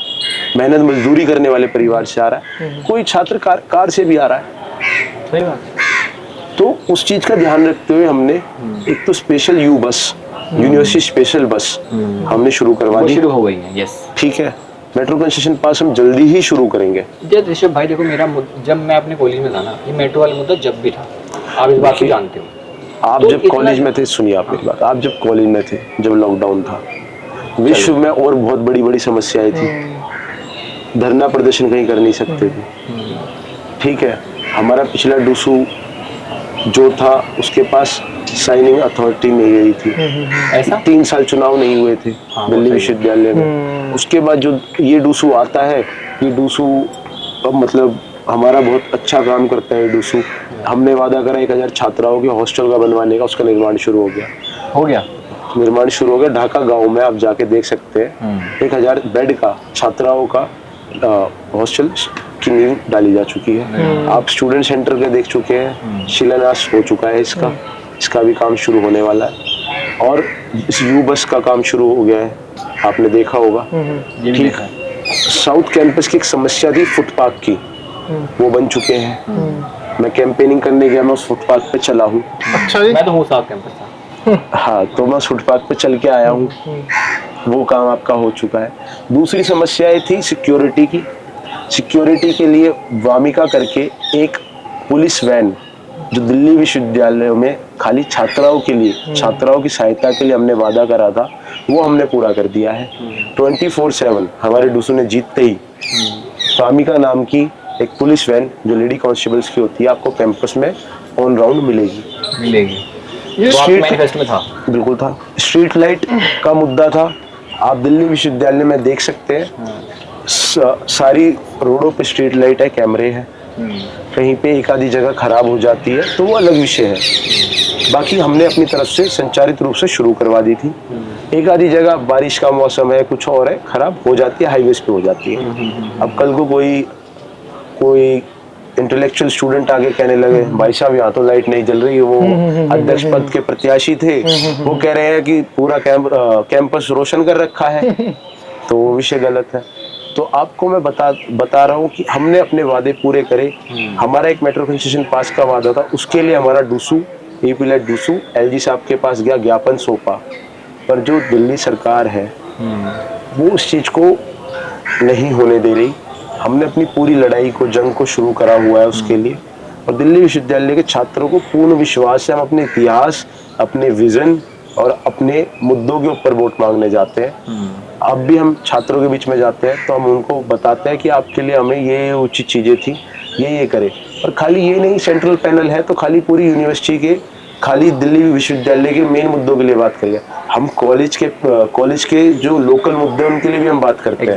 मेहनत मजदूरी करने वाले परिवार से आ रहा है, कोई छात्र कार से भी आ रहा है। सही बात। तो उस चीज का ध्यान रखते हुए हमने एक तो स्पेशल यू बस, यूनिवर्सिटी स्पेशल बस हमने शुरू करवा वो दी। शुरू हो गई है, यस। ठीक है, मेट्रो कंसेशन पास हम जल्दी ही शुरू करेंगे। ऋषभ भाई देखो, जब मैं अपने कॉलेज में था ना, ये मेट्रो वाला मुद्दा जब भी था, आप इस बात को जानते हो। आप तो जब कॉलेज में थे, सुनिए आप मेरी बात, आप जब कॉलेज में थे, जब लॉकडाउन था, विश्व में और बहुत बड़ी बड़ी समस्याएं थी, धरना प्रदर्शन कहीं कर नहीं सकते थे। ठीक है, हमारा पिछला डूसू जो था उसके पास साइनिंग अथॉरिटी नहीं गई थी, ऐसा 3 साल चुनाव नहीं हुए थे दिल्ली विश्वविद्यालय में। उसके बाद जो ये डूसू आता है, ये डूसू मतलब हमारा बहुत अच्छा काम करता है। डूसू हमने वादा करा 1000 छात्राओं के हॉस्टल का बनवाने का, उसका निर्माण शुरू हो गया। निर्माण शुरू हो गया। ढाका गांव में आप जाके देख सकते हैं 1000 बेड का छात्राओं का हॉस्टल की नींव डाली जा चुकी है। आप स्टूडेंट सेंटर के देख चुके हैं, शिलान्यास हो चुका है इसका भी काम शुरू होने वाला है। और इस यू बस का काम शुरू हो गया है, आपने देखा होगा। ठीक, साउथ कैंपस की एक समस्या थी फुटपाथ की, वो बन चुके हैं। मैं कैंपेनिंग करने गया, मैं उस फुटपाथ पे चला हूँ। अच्छा जी, मैं तो हूँ साउथ कैंपस था। हाँ, तो मैं फुटपाथ पे चल के आया हूँ, वो काम आपका हो चुका है। दूसरी समस्याएं थी सिक्योरिटी की। सिक्योरिटी के लिए वामिका करके एक पुलिस वैन जो दिल्ली विश्वविद्यालयों में खाली छात्राओं के लिए, छात्राओं की सहायता के लिए हमने वादा करा था, वो हमने पूरा कर दिया है। 24/7 हमारे डूसू ने जीतते ही वामिका नाम की एक पुलिस वैन जो लेडी कांस्टेबल्स की होती है, आपको कैंपस में ऑन राउंड मिलेगी। ये स्ट्रीट मैनिफेस्टो में था, बिल्कुल था। स्ट्रीट लाइट का मुद्दा था, आप दिल्ली विश्वविद्यालय में देख सकते हैं सारी रोडों पे स्ट्रीट लाइट है, कैमरे हैं। कहीं पे एक आधी जगह खराब हो जाती है तो वो अलग विषय है, बाकी हमने अपनी तरफ से संचारित रूप से शुरू करवा दी थी। एक आधी जगह बारिश का मौसम है, कुछ और है, खराब हो जाती है, हाईवेज पे हो जाती है। अब कल को कोई इंटेलेक्चुअल स्टूडेंट आगे कहने लगे, भाई साहब यहाँ तो लाइट नहीं जल रही है, वो अध्यक्ष पद के प्रत्याशी थे, वो कह रहे हैं कि पूरा कैंपस रोशन कर रखा है, तो वो विषय गलत है। तो आपको मैं बता रहा हूँ कि हमने अपने वादे पूरे करे। हमारा एक मेट्रो कंसेशन पास का वादा था, उसके लिए हमारा डूसू, एपीलेट डूसू एलजी साहब के पास गया, ज्ञापन सौंपा, पर जो दिल्ली सरकार है वो उस चीज को नहीं होने दे रही। हमने अपनी पूरी लड़ाई को, जंग को शुरू करा हुआ है उसके लिए, और दिल्ली विश्वविद्यालय के छात्रों को पूर्ण विश्वास है, हम अपने इतिहास, अपने विजन और अपने मुद्दों के ऊपर वोट मांगने जाते हैं। अब भी हम छात्रों के बीच में जाते हैं तो हम उनको बताते हैं कि आपके लिए हमें ये उचित चीजें थी, ये करें। और खाली ये नहीं, सेंट्रल पैनल है तो खाली पूरी यूनिवर्सिटी के, खाली दिल्ली विश्वविद्यालय के मेन मुद्दों के लिए बात करें। हम कॉलेज के जो लोकल मुद्दे उनके लिए भी हम बात करते हैं।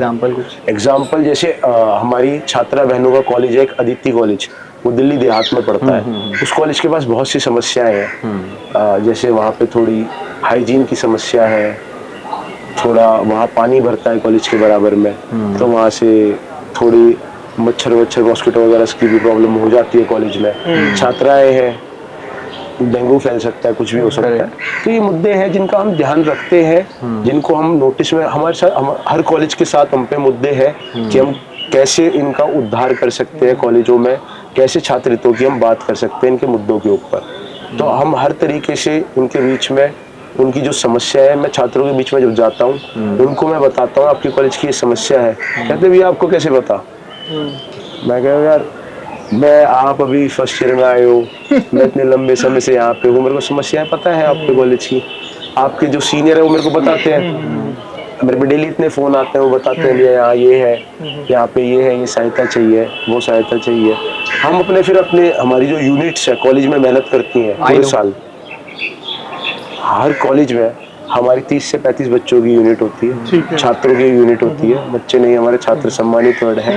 एग्जाम्पल जैसे हमारी छात्रा बहनों का कॉलेज है एक, अदिति कॉलेज, वो दिल्ली देहात में पड़ता है। उस कॉलेज के पास बहुत सी समस्याएं हैं, जैसे वहाँ पे थोड़ी हाइजीन की समस्या है, थोड़ा वहाँ पानी भरता है कॉलेज के बराबर में, तो वहाँ से थोड़ी मच्छर मॉस्किटो वगैरह की भी प्रॉब्लम हो जाती है कॉलेज में। छात्राएं हैं, डेंगू फैल सकता है, कुछ भी हो सकता है। तो ये मुद्दे हैं जिनका हम ध्यान रखते हैं, जिनको हम नोटिस में, हमारे साथ हर कॉलेज के साथ हम पे मुद्दे हैं कि हम कैसे इनका उद्धार कर सकते हैं कॉलेजों में, कैसे छात्रों की हम बात कर सकते हैं इनके मुद्दों के ऊपर। तो हम हर तरीके से उनके बीच में, उनकी जो समस्या है, मैं छात्रों के बीच में जब जाता हूँ उनको मैं बताता हूँ आपकी कॉलेज की ये समस्या है। कहते भैया आपको कैसे पता? मैं कह यार आप अभी फर्स्ट ईयर में आए हो, मैं इतने लंबे समय से यहाँ पे हूँ, मेरे को समस्याएं पता है आपके कॉलेज की। आपके जो सीनियर है वो मेरे को बताते हैं, मेरे पे डेली इतने फोन आते हैं, वो बताते हैं भैया यहाँ ये है, यहाँ पे ये है, ये सहायता चाहिए, वो सहायता चाहिए। हम हमारी जो यूनिट्स है कॉलेज में मेहनत करती हैं पूरे साल। हर कॉलेज में हमारी 30 से 35 बच्चों की यूनिट होती है, छात्रों की यूनिट होती है। बच्चे नहीं, हमारे छात्र सम्मानित वर्ड है,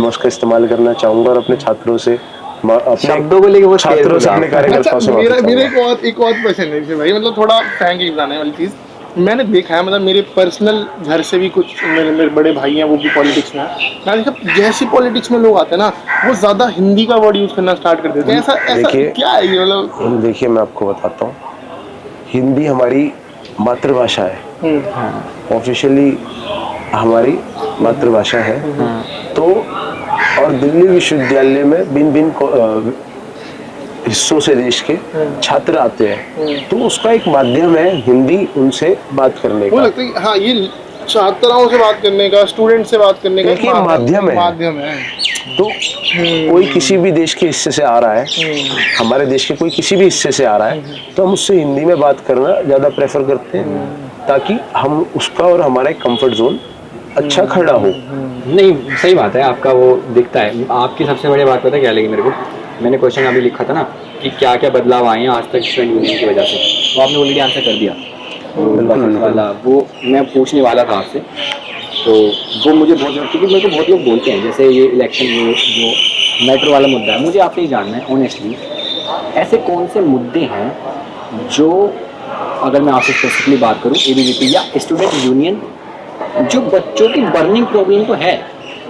मैं उसका इस्तेमाल करना चाहूंगा और अपने छात्रों से, शब्दों को लेके वो छात्रों से, अपने कार्यकर्ताओं से। मेरा एक और क्वेश्चन है भाई, मतलब थोड़ा फ्रैंक एग्जाम वाली चीज मैंने देखा है, मतलब मेरे पर्सनल घर से भी कुछ मेरे बड़े भाई हैं, वो भी पॉलिटिक्स में है। मैंने देखा जैसे पॉलिटिक्स में लोग आते हैं ना, वो ज्यादा हिंदी का वर्ड यूज करना स्टार्ट कर देते हैं। ऐसा क्या है ये? मतलब देखिए मैं आपको बताता हूँ, हिंदी हमारी मातृभाषा है, ऑफिशियली हमारी मातृभाषा है। तो और दिल्ली विश्वविद्यालय में भिन्न हिस्सों से देश के छात्र आते हैं, तो उसका एक माध्यम है हिंदी उनसे बात करने वो का। लगता है कि हाँ ये छात्राओं से बात करने का, स्टूडेंट से बात करने का एक ये माध्यम है। तो कोई किसी भी देश के हिस्से से आ रहा है, हमारे देश के कोई किसी भी हिस्से से आ रहा है, तो हम उससे हिंदी में बात करना ज़्यादा प्रेफर करते हैं, ताकि हम उसका और हमारा एक कंफर्ट जोन अच्छा खड़ा हो। नहीं सही बात है, आपका वो दिखता है। आपकी सबसे बड़ी बात पता है क्या लगी मेरे को, मैंने क्वेश्चन अभी लिखा था ना कि क्या क्या बदलाव आए हैं आज तक स्टूडेंट यूनियन की वजह से, वो आपने ऑलरेडी आंसर कर दिया। बस वाला वो मैं पूछने वाला था आपसे, तो वो मुझे बहुत क्योंकि मेरे को बहुत लोग बोलते हैं जैसे ये इलेक्शन जो मेट्रो वाला मुद्दा है, मुझे आपसे ही जानना है ऑनेस्टली, ऐसे कौन से मुद्दे हैं जो, अगर मैं आपसे स्पेसिफिकली बात करूँ एबीवीपी या स्टूडेंट यूनियन, जो बच्चों की बर्निंग प्रॉब्लम तो है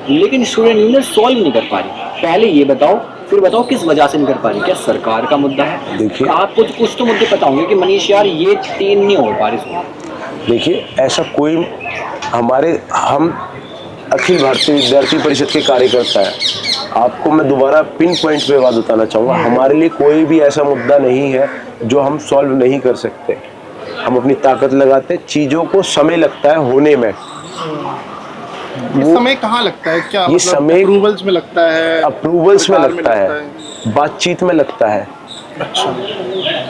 लेकिन स्टूडेंट यूनियन सॉल्व नहीं कर पा रही, पहले ये बताओ, फिर बताओ किस वजह से नहीं कर पा रही। क्या सरकार का मुद्दा है? देखिए, आपको कुछ तो मुद्दे पता होंगे कि मनीष यार ये 3 नहीं हो पा रहे। देखिए, ऐसा कोई हम अखिल भारतीय विद्यार्थी परिषद के कार्यकर्ता है, आपको मैं दोबारा पिन पॉइंट पे बात बताना चाहूँगा, हमारे लिए कोई भी ऐसा मुद्दा नहीं है जो हम सॉल्व नहीं कर सकते। हम अपनी ताकत लगाते हैं, चीज़ों को समय लगता है होने में। ये समय कहाँ लगता है? क्या ये मतलब समय अप्रूवल्स में लगता है, अप्रूवल्स में लगता है, बातचीत में लगता है,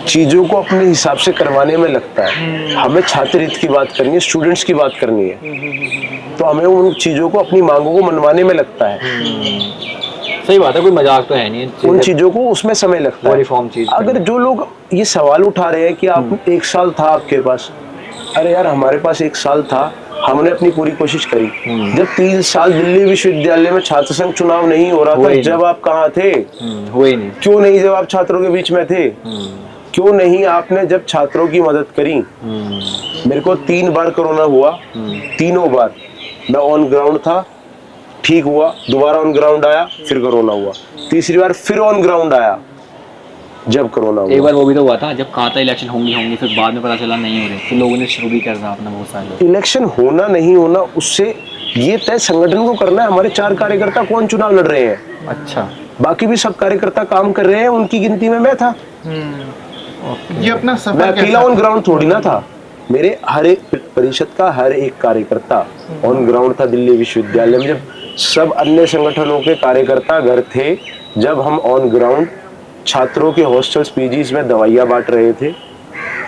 चीज़ों को अपने हिसाब से करवाने में लगता है। हमें छात्र हित की बात करनी है, स्टूडेंट्स की बात करनी है, तो हमें उन चीज़ों को, अपनी मांगों को मनवाने में लगता है। सही बात है, कोई मजाक तो है नहीं, उन चीज़ों को उसमें समय लगता है। रिफॉर्म चीज अगर जो लोग ये सवाल उठा रहे हैं कि आप 1 साल था आपके पास, अरे यार हमारे पास 1 साल था, हमने अपनी पूरी कोशिश करी। जब 3 साल दिल्ली विश्वविद्यालय में छात्र संघ चुनाव नहीं हो रहा था, जब आप कहाँ थे? हुए नहीं। क्यों नहीं? जब आप छात्रों के बीच में थे, क्यों नहीं आपने जब छात्रों की मदद करी? मेरे को 3 बार कोरोना हुआ, तीनों बार मैं ऑन ग्राउंड था, ठीक हुआ, दोबारा ऑन ग्राउंड आया, फिर कोरोना हुआ, तीसरी बार फिर ऑन ग्राउंड आया जब कोरोना हुआ। एक बार वो भी तो हुआ था जब कहा था इलेक्शन होंगी, फिर बाद में पता चला नहीं हो रहे, फिर लोगों ने शुरू भी कर दिया अपना बहुत सारे। इलेक्शन होना नहीं होना उससे ये तय संगठन को करना है, हमारे 4 कार्यकर्ता कौन चुनाव लड़ रहे हैं। अच्छा, बाकी भी सब कार्यकर्ता काम कर रहे हैं, उनकी गिनती में मैं था। ये अपना सफर मैं अकेला ऑन ग्राउंड थोड़ी ना था, मेरे हर एक परिषद का हर एक कार्यकर्ता ऑन ग्राउंड था दिल्ली विश्वविद्यालय में। जब सब अन्य संगठनों के कार्यकर्ता घर थे, जब हम ऑन ग्राउंड छात्रों के हॉस्टल्स पीजीज में दवाइयाँ बांट रहे थे,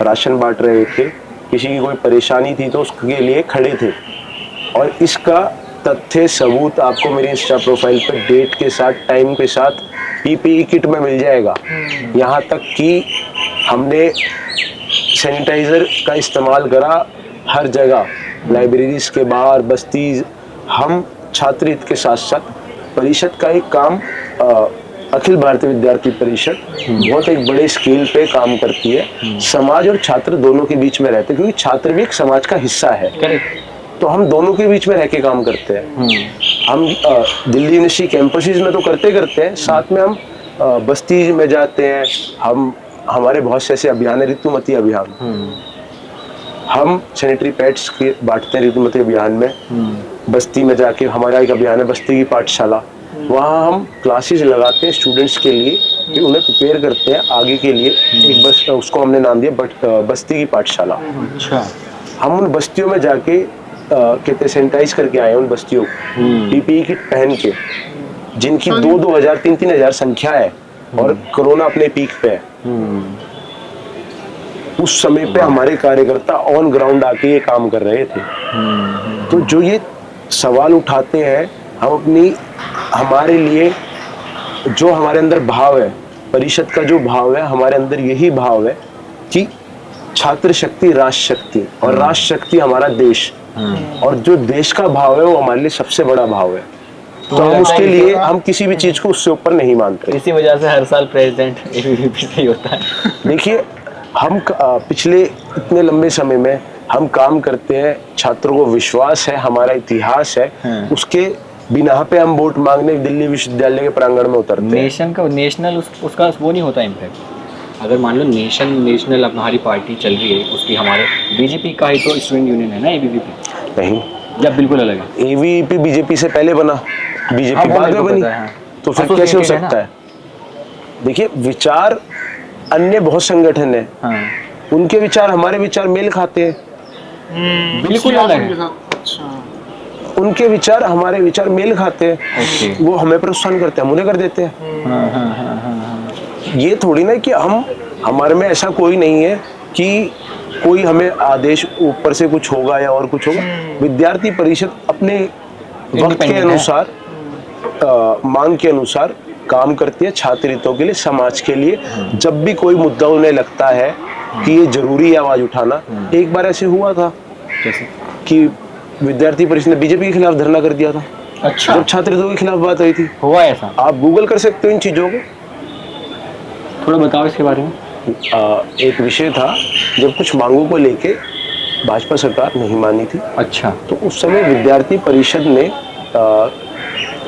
राशन बांट रहे थे, किसी की कोई परेशानी थी तो उसके लिए खड़े थे। और इसका तथ्य सबूत आपको मेरी इंस्टा प्रोफाइल पर डेट के साथ, टाइम के साथ पीपीई किट में मिल जाएगा। यहाँ तक कि हमने सैनिटाइजर का इस्तेमाल करा हर जगह, लाइब्रेरीज के बाहर, बस्ती। हम छात्र हित के साथ साथ परिषद का एक काम, अखिल भारतीय विद्यार्थी परिषद बहुत एक बड़े स्केल पे काम करती है, समाज और छात्र दोनों के बीच में रहते हैं, क्योंकि छात्र भी एक समाज का हिस्सा है। तो हम दोनों के बीच में रह के काम करते हैं। हम दिल्ली यूनिवर्सिटी कैंपसेस में तो करते हैं, साथ में हम बस्ती में जाते हैं। हमारे बहुत से ऐसे अभियान है, ऋतुमती अभियान, हम सैनिटरी पैड्स बांटते हैं ऋतुमती अभियान में। बस्ती में जाके हमारा एक अभियान है बस्ती की पाठशाला, वहाँ हम क्लासेस लगाते हैं स्टूडेंट्स के लिए, कि उन्हें प्रिपेयर करते हैं आगे के लिए। एक बस, उसको हमने नाम दिया बस्ती की पाठशाला। अच्छा, हम उन बस्तियों में जाके कहते सैनिटाइज करके आए उन बस्तियों को, पीपीई किट पहन के, जिनकी 2,000 3,000 संख्या है और कोरोना अपने पीक पे है। उस समय पे हमारे कार्यकर्ता ऑन ग्राउंड आके ये काम कर रहे थे। तो जो ये सवाल उठाते हैं, हम हमारे लिए जो हमारे अंदर भाव है, परिषद का जो भाव है, हमारे अंदर यही भाव है कि छात्र शक्ति राष्ट्र शक्ति, और राष्ट्र शक्ति हमारा देश, और जो देश का भाव है वो हमारे लिए सबसे बड़ा भाव है। तो हम उसके लिए हम किसी भी चीज को उससे ऊपर नहीं मानते। इसी वजह से हर साल प्रेसिडेंट एबीवीपी से ही होता है। देखिए, हम पिछले इतने लंबे समय में हम काम करते हैं, छात्रों को विश्वास है, हमारा इतिहास है, उसके बिना पे हम वोट मांगने दिल्ली विश्वविद्यालय के प्रांगण में उतरते हैं। नेशन का नेशनल उसका वो नहीं होता इम्पैक्ट। अगर मान लो नेशनल हमारी पार्टी चल रही है, उसकी हमारे बीजेपी का ही तो स्टूडेंट यूनियन है ना एबीवीपी, नहीं, जब बिल्कुल अलग है। एबीवीपी बीजेपी से पहले बना, बीजेपी बाद में बनी, तो फिर कैसे हो सकता है? देखिए, विचार अन्य बहुत संगठन है, हाँ, उनके विचार हमारे विचार मेल खाते हैं। बिल्कुल अलग है। अच्छा। उनके विचार हमारे विचार मेल खाते हैं, ओके। वो हमें प्रोत्साहन करते हैं, हम उन्हें कर देते हैं। हाँ हाँ हाँ हाँ हाँ। ये थोड़ी ना कि हमारे में ऐसा कोई नहीं है कि कोई हमें आदेश ऊपर से कुछ होगा या और कुछ होगा। विद्यार्थी परिषद अपने वक्त के Independent है। अनुसार, मांग के अनुसार काम करती है, छात्र हितों के लिए, समाज के लिए। जब भी कोई मुद्दा उन्हें लगता है कि ये जरूरी है आवाज उठाना, एक बार ऐसे हुआ था कैसे? कि विद्यार्थी परिषद ने बीजेपी के खिलाफ धरना कर दिया था, अच्छा, जब छात्र हितों के खिलाफ बात हुई थी। हुआ ऐसा? आप गूगल कर सकते हो इन चीजों को। थोड़ा बताओ इसके बारे में। एक विषय था जब कुछ मांगों को लेके भाजपा सरकार नहीं मानी थी, अच्छा, तो उस समय विद्यार्थी परिषद ने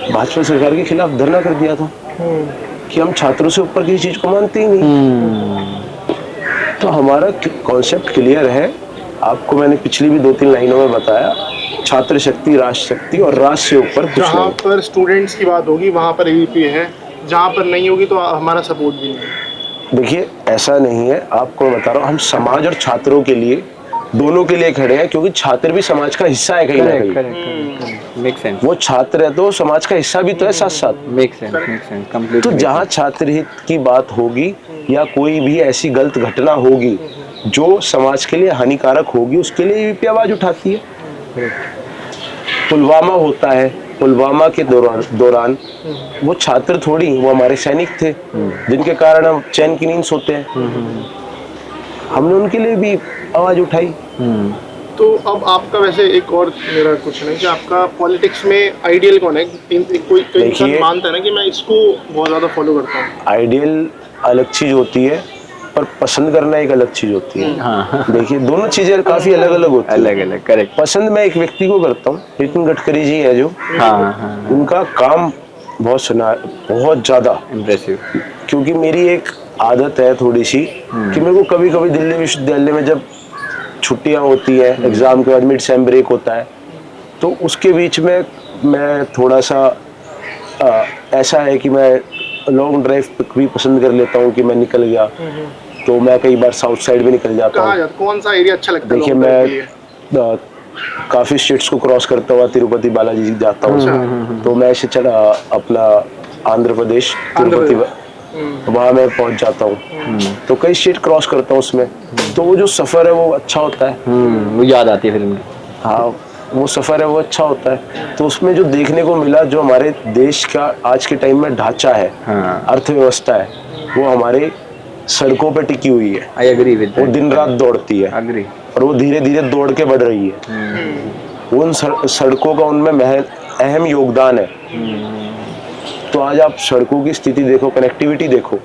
भाजपा सरकार के खिलाफ धरना कर दिया था कि हम छात्रों से ऊपर किसी चीज को मानते ही नहीं। तो हमारा कॉन्सेप्ट क्लियर है, आपको मैंने पिछली भी 2-3 लाइनों में बताया, छात्र शक्ति, राष्ट्र शक्ति, और राष्ट्र से ऊपर कुछ जहाँ नहीं। पर स्टूडेंट्स की बात होगी वहाँ पर एबीपी है, जहाँ पर नहीं होगी तो हमारा सपोर्ट भी नहीं है। देखिए ऐसा नहीं है, आपको मैं बता रहा हूँ, हम समाज और छात्रों के लिए, दोनों के लिए खड़े हैं, क्योंकि छात्र भी समाज का हिस्सा है कहीं ना कहीं। Make sense. वो छात्र है तो समाज का हिस्सा भी तो है साथ साथ। Make sense complete. तो जहाँ छात्र हित की बात होगी या कोई भी ऐसी गलत घटना होगी जो समाज के लिए हानिकारक होगी, उसके लिए यूपी आवाज उठाती है। पुलवामा होता है, पुलवामा के दौरान वो छात्र थोड़ी, वो हमारे सैनिक थे जिनके कारण हम चैन की नींद सोते हैं। हमने उनके लिए भी आवाज उठाई। तो अब आपका वैसे एक और मेरा क्वेश्चन है कि आपका पॉलिटिक्स में आइडियल कौन है? कोई इंसान मानता है ना कि मैं इसको बहुत ज़्यादा फॉलो करता हूँ। आइडियल अलग चीज होती है और पसंद करना एक अलग चीज होती है। हाँ। देखिए दोनों चीजें काफी अलग अलग होती है। अलग अलग, करेक्ट। पसंद मैं एक व्यक्ति को करता हूँ, नितिन गडकरी जी है जो, हाँ, उनका काम बहुत सुना, बहुत ज्यादा इम्प्रेसिव। क्योंकि मेरी एक आदत है थोड़ी सी कि मेरे को कभी कभी दिल्ली विश्वविद्यालय में जब छुट्टियां होती है, एग्जाम के बाद मिड सेम ब्रेक होता है, तो उसके बीच में मैं थोड़ा सा ऐसा है कि मैं लॉन्ग ड्राइव भी पसंद कर लेता हूँ कि मैं निकल गया, तो मैं कई बार साउथ साइड भी निकल जाता हूँ। कौन सा एरिया अच्छा लगता है? देखिए मैं काफी स्टेट्स को क्रॉस करता हुआ तिरुपति बालाजी जाता हूँ, तो मैं ऐसे चला अपना आंध्र प्रदेश तिरुपति, वहाँ मैं पहुँच जाता हूँ, तो कई स्टेट क्रॉस करता हूँ उसमें, तो वो जो सफर है वो अच्छा होता है। वो याद आती है फिल्म। हाँ, वो सफर है वो अच्छा होता है। तो उसमें जो देखने को मिला, जो हमारे देश का आज के टाइम में ढांचा है, अर्थव्यवस्था है, वो हमारे सड़कों पे टिकी हुई है। I agree with that. वो दिन रात दौड़ती है, एग्री। और वो धीरे धीरे दौड़ के बढ़ रही है। उन सड़कों का उनमें अहम योगदान है। तो आज आप सड़कों की स्थिति देखो, कनेक्टिविटी देखो,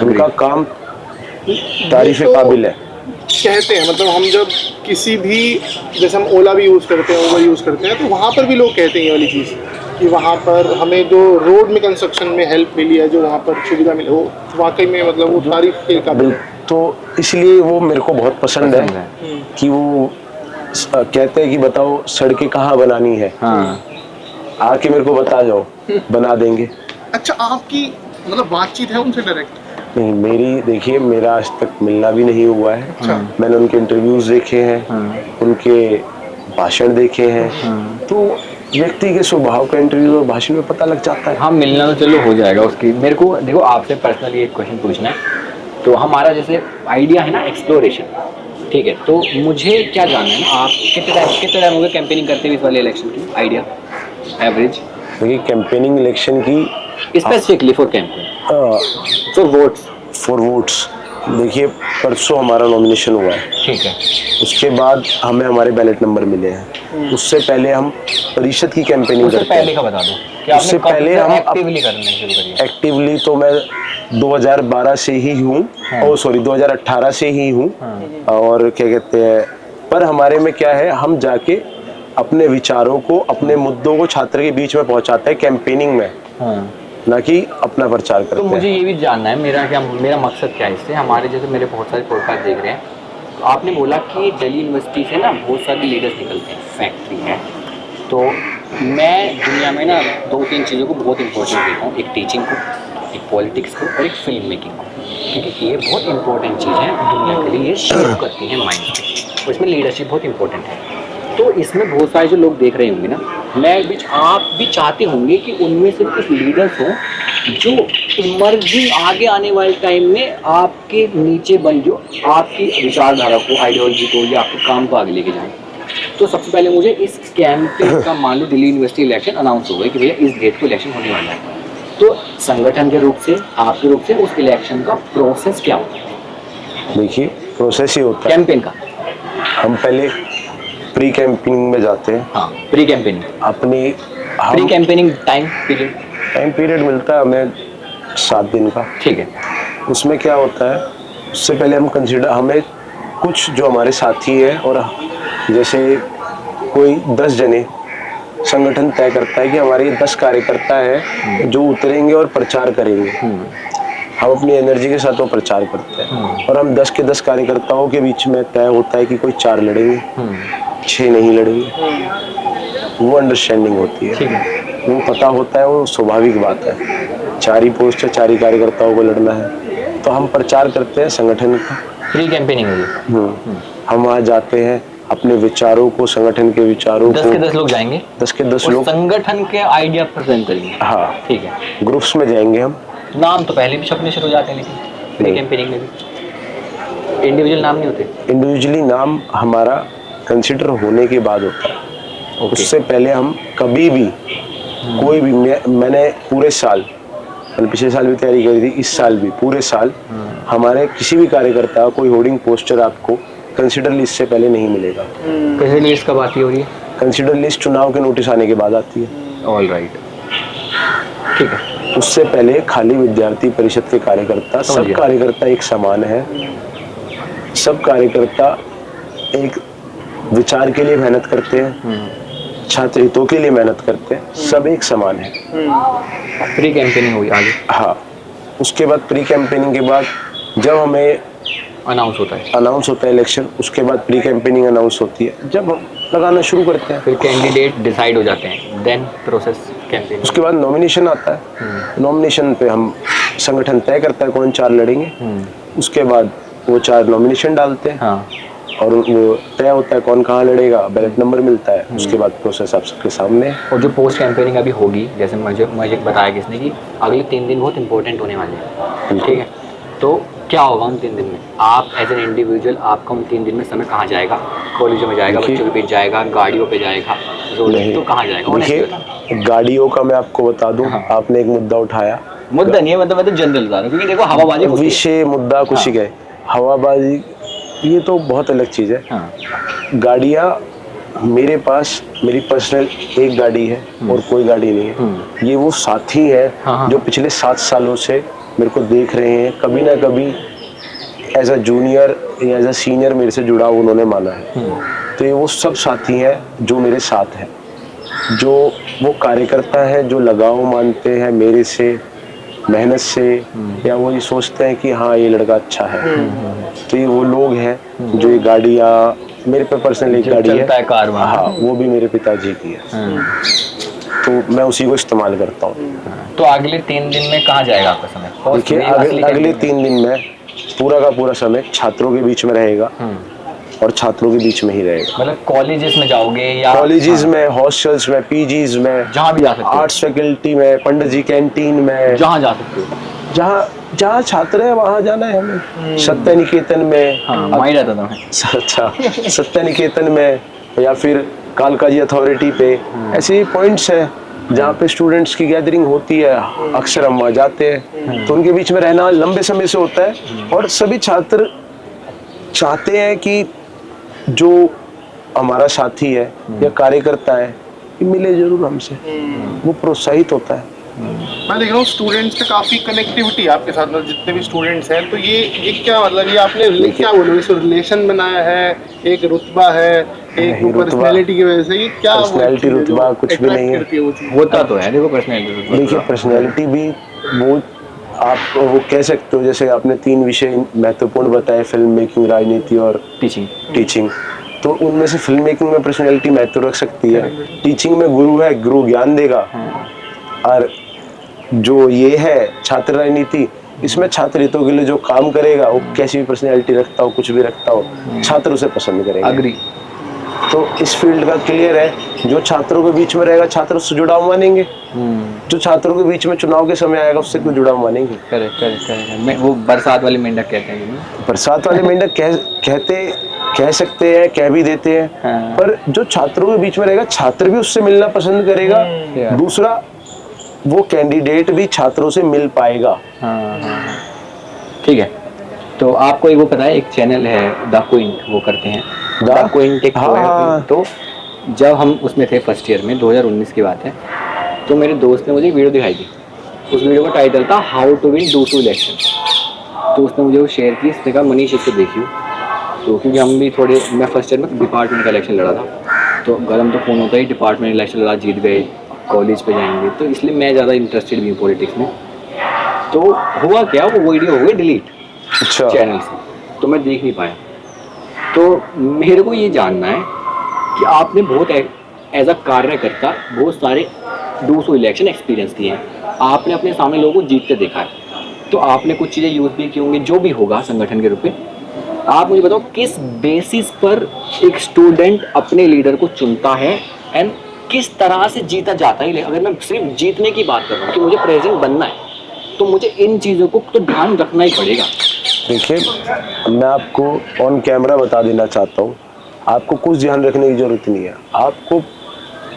उनका काम तारीफ काबिल है। कहते हैं मतलब हम जब किसी भी, जैसे हम ओला भी यूज़ करते हैं, उबर यूज़ करते हैं, तो वहाँ पर भी लोग कहते हैं ये वाली चीज़ कि वहाँ पर हमें जो रोड में कंस्ट्रक्शन में हेल्प मिली है, जो वहाँ पर सुविधा मिली, वो वाकई में मतलब वो तारीफ के काबिल है। तो इसलिए वो मेरे को बहुत पसंद है कि वो कहते हैं कि बताओ सड़कें कहाँ बनानी है, आके मेरे को बता जाओ, बना देंगे। अच्छा, आपकी मतलब बातचीत है उनसे डायरेक्ट? नहीं, मेरी देखिए, मेरा आज तक मिलना भी नहीं हुआ है। अच्छा। मैंने उनके इंटरव्यूज देखे हैं, उनके भाषण देखे हैं, तो व्यक्ति के स्वभाव का इंटरव्यू और भाषण में पता लग जाता है। हाँ, मिलना तो चलो हो जाएगा उसकी। मेरे को देखो आपसे पर्सनली एक क्वेश्चन पूछना है। तो हमारा जैसे आइडिया है ना एक्सप्लोरेशन, ठीक है, तो मुझे क्या जानना है ना, आप कितने टाइम हो गए कैंपेनिंग करते हुए इस वाले इलेक्शन की? Idea average. देखिए कैंपेनिंग इलेक्शन की specifically for campaign, for votes, देखिए परसों हमारा नॉमिनेशन हुआ है, ठीक है, उसके बाद हमें हमारे बैलेट नंबर मिले हैं। उससे पहले हम परिषद की कैंपेनिंग करते हैं। पहले का बता दो कि उससे पहले हम एक्टिवली करने शुरू करिए। एक्टिवली तो मैं 2012 से ही हूँ, ओ सॉरी 2018 से ही हूँ। और क्या कहते हैं, पर हमारे में क्या है, हम जाके अपने विचारों को, अपने मुद्दों को छात्र के बीच में पहुंचाते हैं कैंपेनिंग में, ना कि अपना प्रचार करते हैं। तो मुझे ये भी जानना है, मेरा मकसद क्या है इससे, हमारे जैसे मेरे बहुत सारे पॉडकास्ट देख रहे हैं, तो आपने बोला कि दिल्ली यूनिवर्सिटी से ना बहुत सारे लीडर्स निकलते हैं, फैक्ट्री है। तो मैं दुनिया में ना 2-3 चीज़ों को बहुत इंपॉर्टेंट देता हूँ, एक टीचिंग को एक पॉलिटिक्स को और एक फिल्म मेकिंग को, क्योंकि ये बहुत इंपॉर्टेंट चीज़ है दुनिया के लिए, ये शेप करती है माइंड को, और इसमें लीडरशिप बहुत इंपॉर्टेंट है। तो इसमें बहुत सारे जो लोग देख रहे होंगे ना, मैं भी, आप भी चाहते होंगे कि उनमें से कुछ लीडर्स हों जो इमर्जिंग आगे आने वाले टाइम में आपके नीचे बन, जो आपकी विचारधारा को, आइडियोलॉजी को या आपके काम को आगे लेके जाएं। तो सबसे पहले मुझे इस कैंपेन का, मान लो दिल्ली यूनिवर्सिटी इलेक्शन अनाउंस हो गए कि भैया इस डेट को इलेक्शन होने वाला है, तो संगठन के रूप से, आपके रूप से उस इलेक्शन का प्रोसेस क्या होता है? देखिए प्रोसेस ही होता है, कैंपेन का हम पहले प्री कैंपेनिंग में जाते हैं। हाँ, प्री कैंपेनिंग, अपनी प्री कैंपेनिंग टाइम पीरियड मिलता है हमें 7 दिन का। ठीक है। उसमें क्या होता है, उससे पहले हम कंसिडर, हमें कुछ जो हमारे साथी है, और जैसे कोई 10 जने संगठन तय करता है कि हमारे 10 कार्यकर्ता है जो उतरेंगे और प्रचार करेंगे। हम अपनी एनर्जी के साथ वो प्रचार करते हैं, और हम 10 के 10 कार्यकर्ताओं के बीच में तय होता है कि कोई 4 लड़ेंगे, 6 नहीं लड़ेंगे। वो अंडरस्टैंडिंग होती है, वो पता होता है, वो स्वाभाविक बात है, 4 ही पोस्ट है, 4 ही कार्यकर्ताओं को लड़ना है। तो हम प्रचार करते हैं संगठन का, प्री कैंपेनिंग होगी। हम वहाँ जाते हैं, अपने विचारों को, संगठन के विचारों को, 10 के 10 लोग जाएंगे, 10 के 10 लोग संगठन के आइडिया प्रेजेंट करेंगे। हाँ, ठीक है। ग्रुप्स में जाएंगे हम। नाम तो पहले भी छपने शुरू हो जाते हैं, लेकिन प्री कैंपेनिंग में भी इंडिविजुअल नाम नहीं होते। इंडिविजुअली नाम हमारा कंसिडर होने के बाद होता है। उससे पहले हम कभी भी कोई भी, मैंने पूरे साल, मैंने पिछले साल भी तैयारी करी थी, इस साल भी पूरे साल हमारे किसी भी कार्यकर्ता कोई होर्डिंग पोस्टर आपको कंसिडर लिस्ट से पहले नहीं मिलेगा। कंसिडर लिस्ट कब आती हो रही है? कंसिडर लिस्ट चुनाव के नोटिस आने के बाद आती है। ऑल राइट, ठीक है। उससे पहले खाली विद्यार्थी परिषद के कार्यकर्ता, सब कार्यकर्ता एक समान है, सब कार्यकर्ता एक विचार के लिए मेहनत करते हैं, छात्र हितों के लिए मेहनत करते हैं, सब एक समान है। प्री कैंपेनिंग हुई आगे? हाँ, उसके बाद प्री कैंपेनिंग के बाद जब हमें अनाउंस होता है इलेक्शन, उसके बाद प्री कैंपेनिंग अनाउंस होती है, जब हम लगाना शुरू करते हैं, फिर कैंडिडेट डिसाइड हो जाते हैं, देन प्रोसेस कैंपेनिंग। उसके बाद नॉमिनेशन आता है। नॉमिनेशन पे हम, संगठन तय करता है कौन 4 लड़ेंगे, उसके बाद वो 4 नॉमिनेशन डालते हैं। हाँ। और वो तय होता है कौन कहाँ लड़ेगा, बैलेट नंबर मिलता है, उसके बाद प्रोसेस आप सबके सामने है। और जो पोस्ट कैंपेनिंग अभी होगी, जैसे मुझे बताया किसने कि अगले 3 दिन बहुत इंपॉर्टेंट होने वाले हैं, ठीक है, तो क्या होगा उन 3 दिन में? आप एज एन इंडिविजुअल, आपका उन 3 दिन में समय कहाँ जाएगा? कॉलेजों में जाएगा, बच्चों के बीच जाएगा, गाड़ियों पे जाएगा, तो कहाँ जाएगा? देखिए, गाड़ियों का मैं आपको बता दूं, आपने एक मुद्दा उठाया, मुद्दा नहीं है, मतलब मैं तो जनरल बता रहा हूँ, क्योंकि देखो हवाबाजी विषय मुद्दा कुछ ही गए, हवाबाजी ये तो बहुत अलग चीज है। गाड़ियाँ मेरे पास, मेरी पर्सनल एक गाड़ी है और कोई गाड़ी नहीं है। ये वो साथी है जो पिछले 7 सालों से मेरे को देख रहे हैं, कभी ना कभी एज अ जूनियर या एज अ सीनियर मेरे से जुड़ा उन्होंने माना है। तो ये वो सब साथी हैं जो मेरे साथ हैं, जो वो कार्यकर्ता है जो लगाव मानते हैं मेरे से, मेहनत से, या वो ये सोचते हैं कि हाँ ये लड़का अच्छा है। तो ये वो लोग हैं जो ये गाड़ियाँ, मेरे पे पर्सनल एक गाड़ी है, हाँ, वो भी मेरे पिताजी की है, तो मैं उसी को इस्तेमाल करता हूँ। तो अगले 3 दिन में कहाँ जाएगा आपका समय? देखिए, अगले 3 दिन में पूरा का पूरा समय छात्रों के बीच में रहेगा, और छात्रों के बीच में ही रहेगा। मतलब कॉलेजेस में जाओगे या कॉलेजेस में, हॉस्टल्स में, पीजीज में, जहाँ भी जा सकते हो, आर्ट्स फैकल्टी में, पंडित जी कैंटीन में, जहाँ जा सकते हो, जहाँ छात्र है वहाँ जाना है हमें। सत्य निकेतन में, वहीं रहता था मैं। अच्छा, सत्य निकेतन में, या फिर कालका जी अथॉरिटी पे, ऐसे पॉइंट्स है जहाँ पे स्टूडेंट्स की गैदरिंग होती है, अक्सर हम वहाँ जाते हैं। तो उनके बीच में रहना लंबे समय से होता है, और सभी छात्र चाहते हैं कि जो हमारा साथी है या कार्यकर्ता है मिले जरूर हमसे, वो प्रोत्साहित होता है। मैं देख रहा हूँ स्टूडेंट्स का काफी कनेक्टिविटी आपके साथ, मतलब जितने भी स्टूडेंट्स हैं, तो ये क्या मतलब, ये आपने क्या बोलो, इस रिलेशन बनाया है, एक रुतबा है, एक पर्सनैलिटी की वजह से, ये क्या पर्सनैलिटी रुतबा कुछ भी नहीं है, होता तो है। देखो पर्सनैलिटी, देखिए पर्सनैलिटी भी वो आप वो कह सकते हो, जैसे आपने 3 विषय महत्वपूर्ण बताए, फिल्म मेकिंग, राजनीति और टीचिंग, तो उनमें से फिल्म मेकिंग में पर्सनैलिटी महत्व रख सकती है। टीचिंग में गुरु है, गुरु ज्ञान देगा, और जो ये है छात्र राजनीति, इसमें छात्र हितों के लिए जो काम करेगा, वो कैसी भी पर्सनैलिटी रखता हो, कुछ भी रखता हो, छात्र उसे पसंद करेंगे। अग्री। तो इस फील्ड का क्लियर है, जो छात्रों के बीच में रहेगा छात्र उससे जुड़ाव मानेंगे, जो छात्रों के बीच में चुनाव के समय आएगा उससे कोई जुड़ाव मानेंगे। Correct correct correct. वो बरसात वाले मेंढक कहते हैं। बरसात वाले मेंढक कह सकते हैं, कह भी देते हैं। हाँ। पर जो छात्रों के बीच में रहेगा, छात्र भी उससे मिलना पसंद करेगा। दूसरा, वो कैंडिडेट भी छात्रों से मिल पाएगा। हाँ। ठीक है। तो आपको एक वो पता है, एक चैनल है द क्विंट, वो करते हैं द क्विंट एक। हाँ। तो जब हम उसमें थे फर्स्ट ईयर में, 2019 की बात है, तो मेरे दोस्त ने मुझे एक वीडियो दिखाई थी। उस वीडियो का टाइटल था how to win DUSU election. तो उसने मुझे वो शेयर की, इसने कहा मनीष इसको देखियो। तो क्योंकि हम भी थोड़े, मैं फर्स्ट ईयर में डिपार्टमेंट का इलेक्शन लड़ा था, तो गरम तो फ़ोन होता ही, डिपार्टमेंट इलेक्शन लड़ा, जीत गए, कॉलेज पे जाएंगे, तो इसलिए मैं ज़्यादा इंटरेस्टेड भी हूँ पॉलिटिक्स में। तो हुआ क्या, वो वीडियो हो गई डिलीट चैनल से, तो मैं देख नहीं पाया। तो मेरे को ये जानना है कि आपने बहुत एज अ कार्यकर्ता बहुत सारे 200 इलेक्शन एक्सपीरियंस किए हैं, आपने अपने सामने लोगों को जीतते देखा है, तो आपने कुछ चीज़ें यूज़ भी की होंगी, जो भी होगा संगठन के रूप में। आप मुझे बताओ किस बेसिस पर एक स्टूडेंट अपने लीडर को चुनता है एंड किस तरह से जीता जाता है। अगर मैं सिर्फ जीतने की बात कर रहा हूँ कि मुझे प्रेजेंट बनना है, तो मुझे इन चीज़ों को तो ध्यान रखना ही पड़ेगा। देखिए, मैं आपको ऑन कैमरा बता देना चाहता हूँ, आपको कुछ ध्यान रखने की जरूरत नहीं है। आपको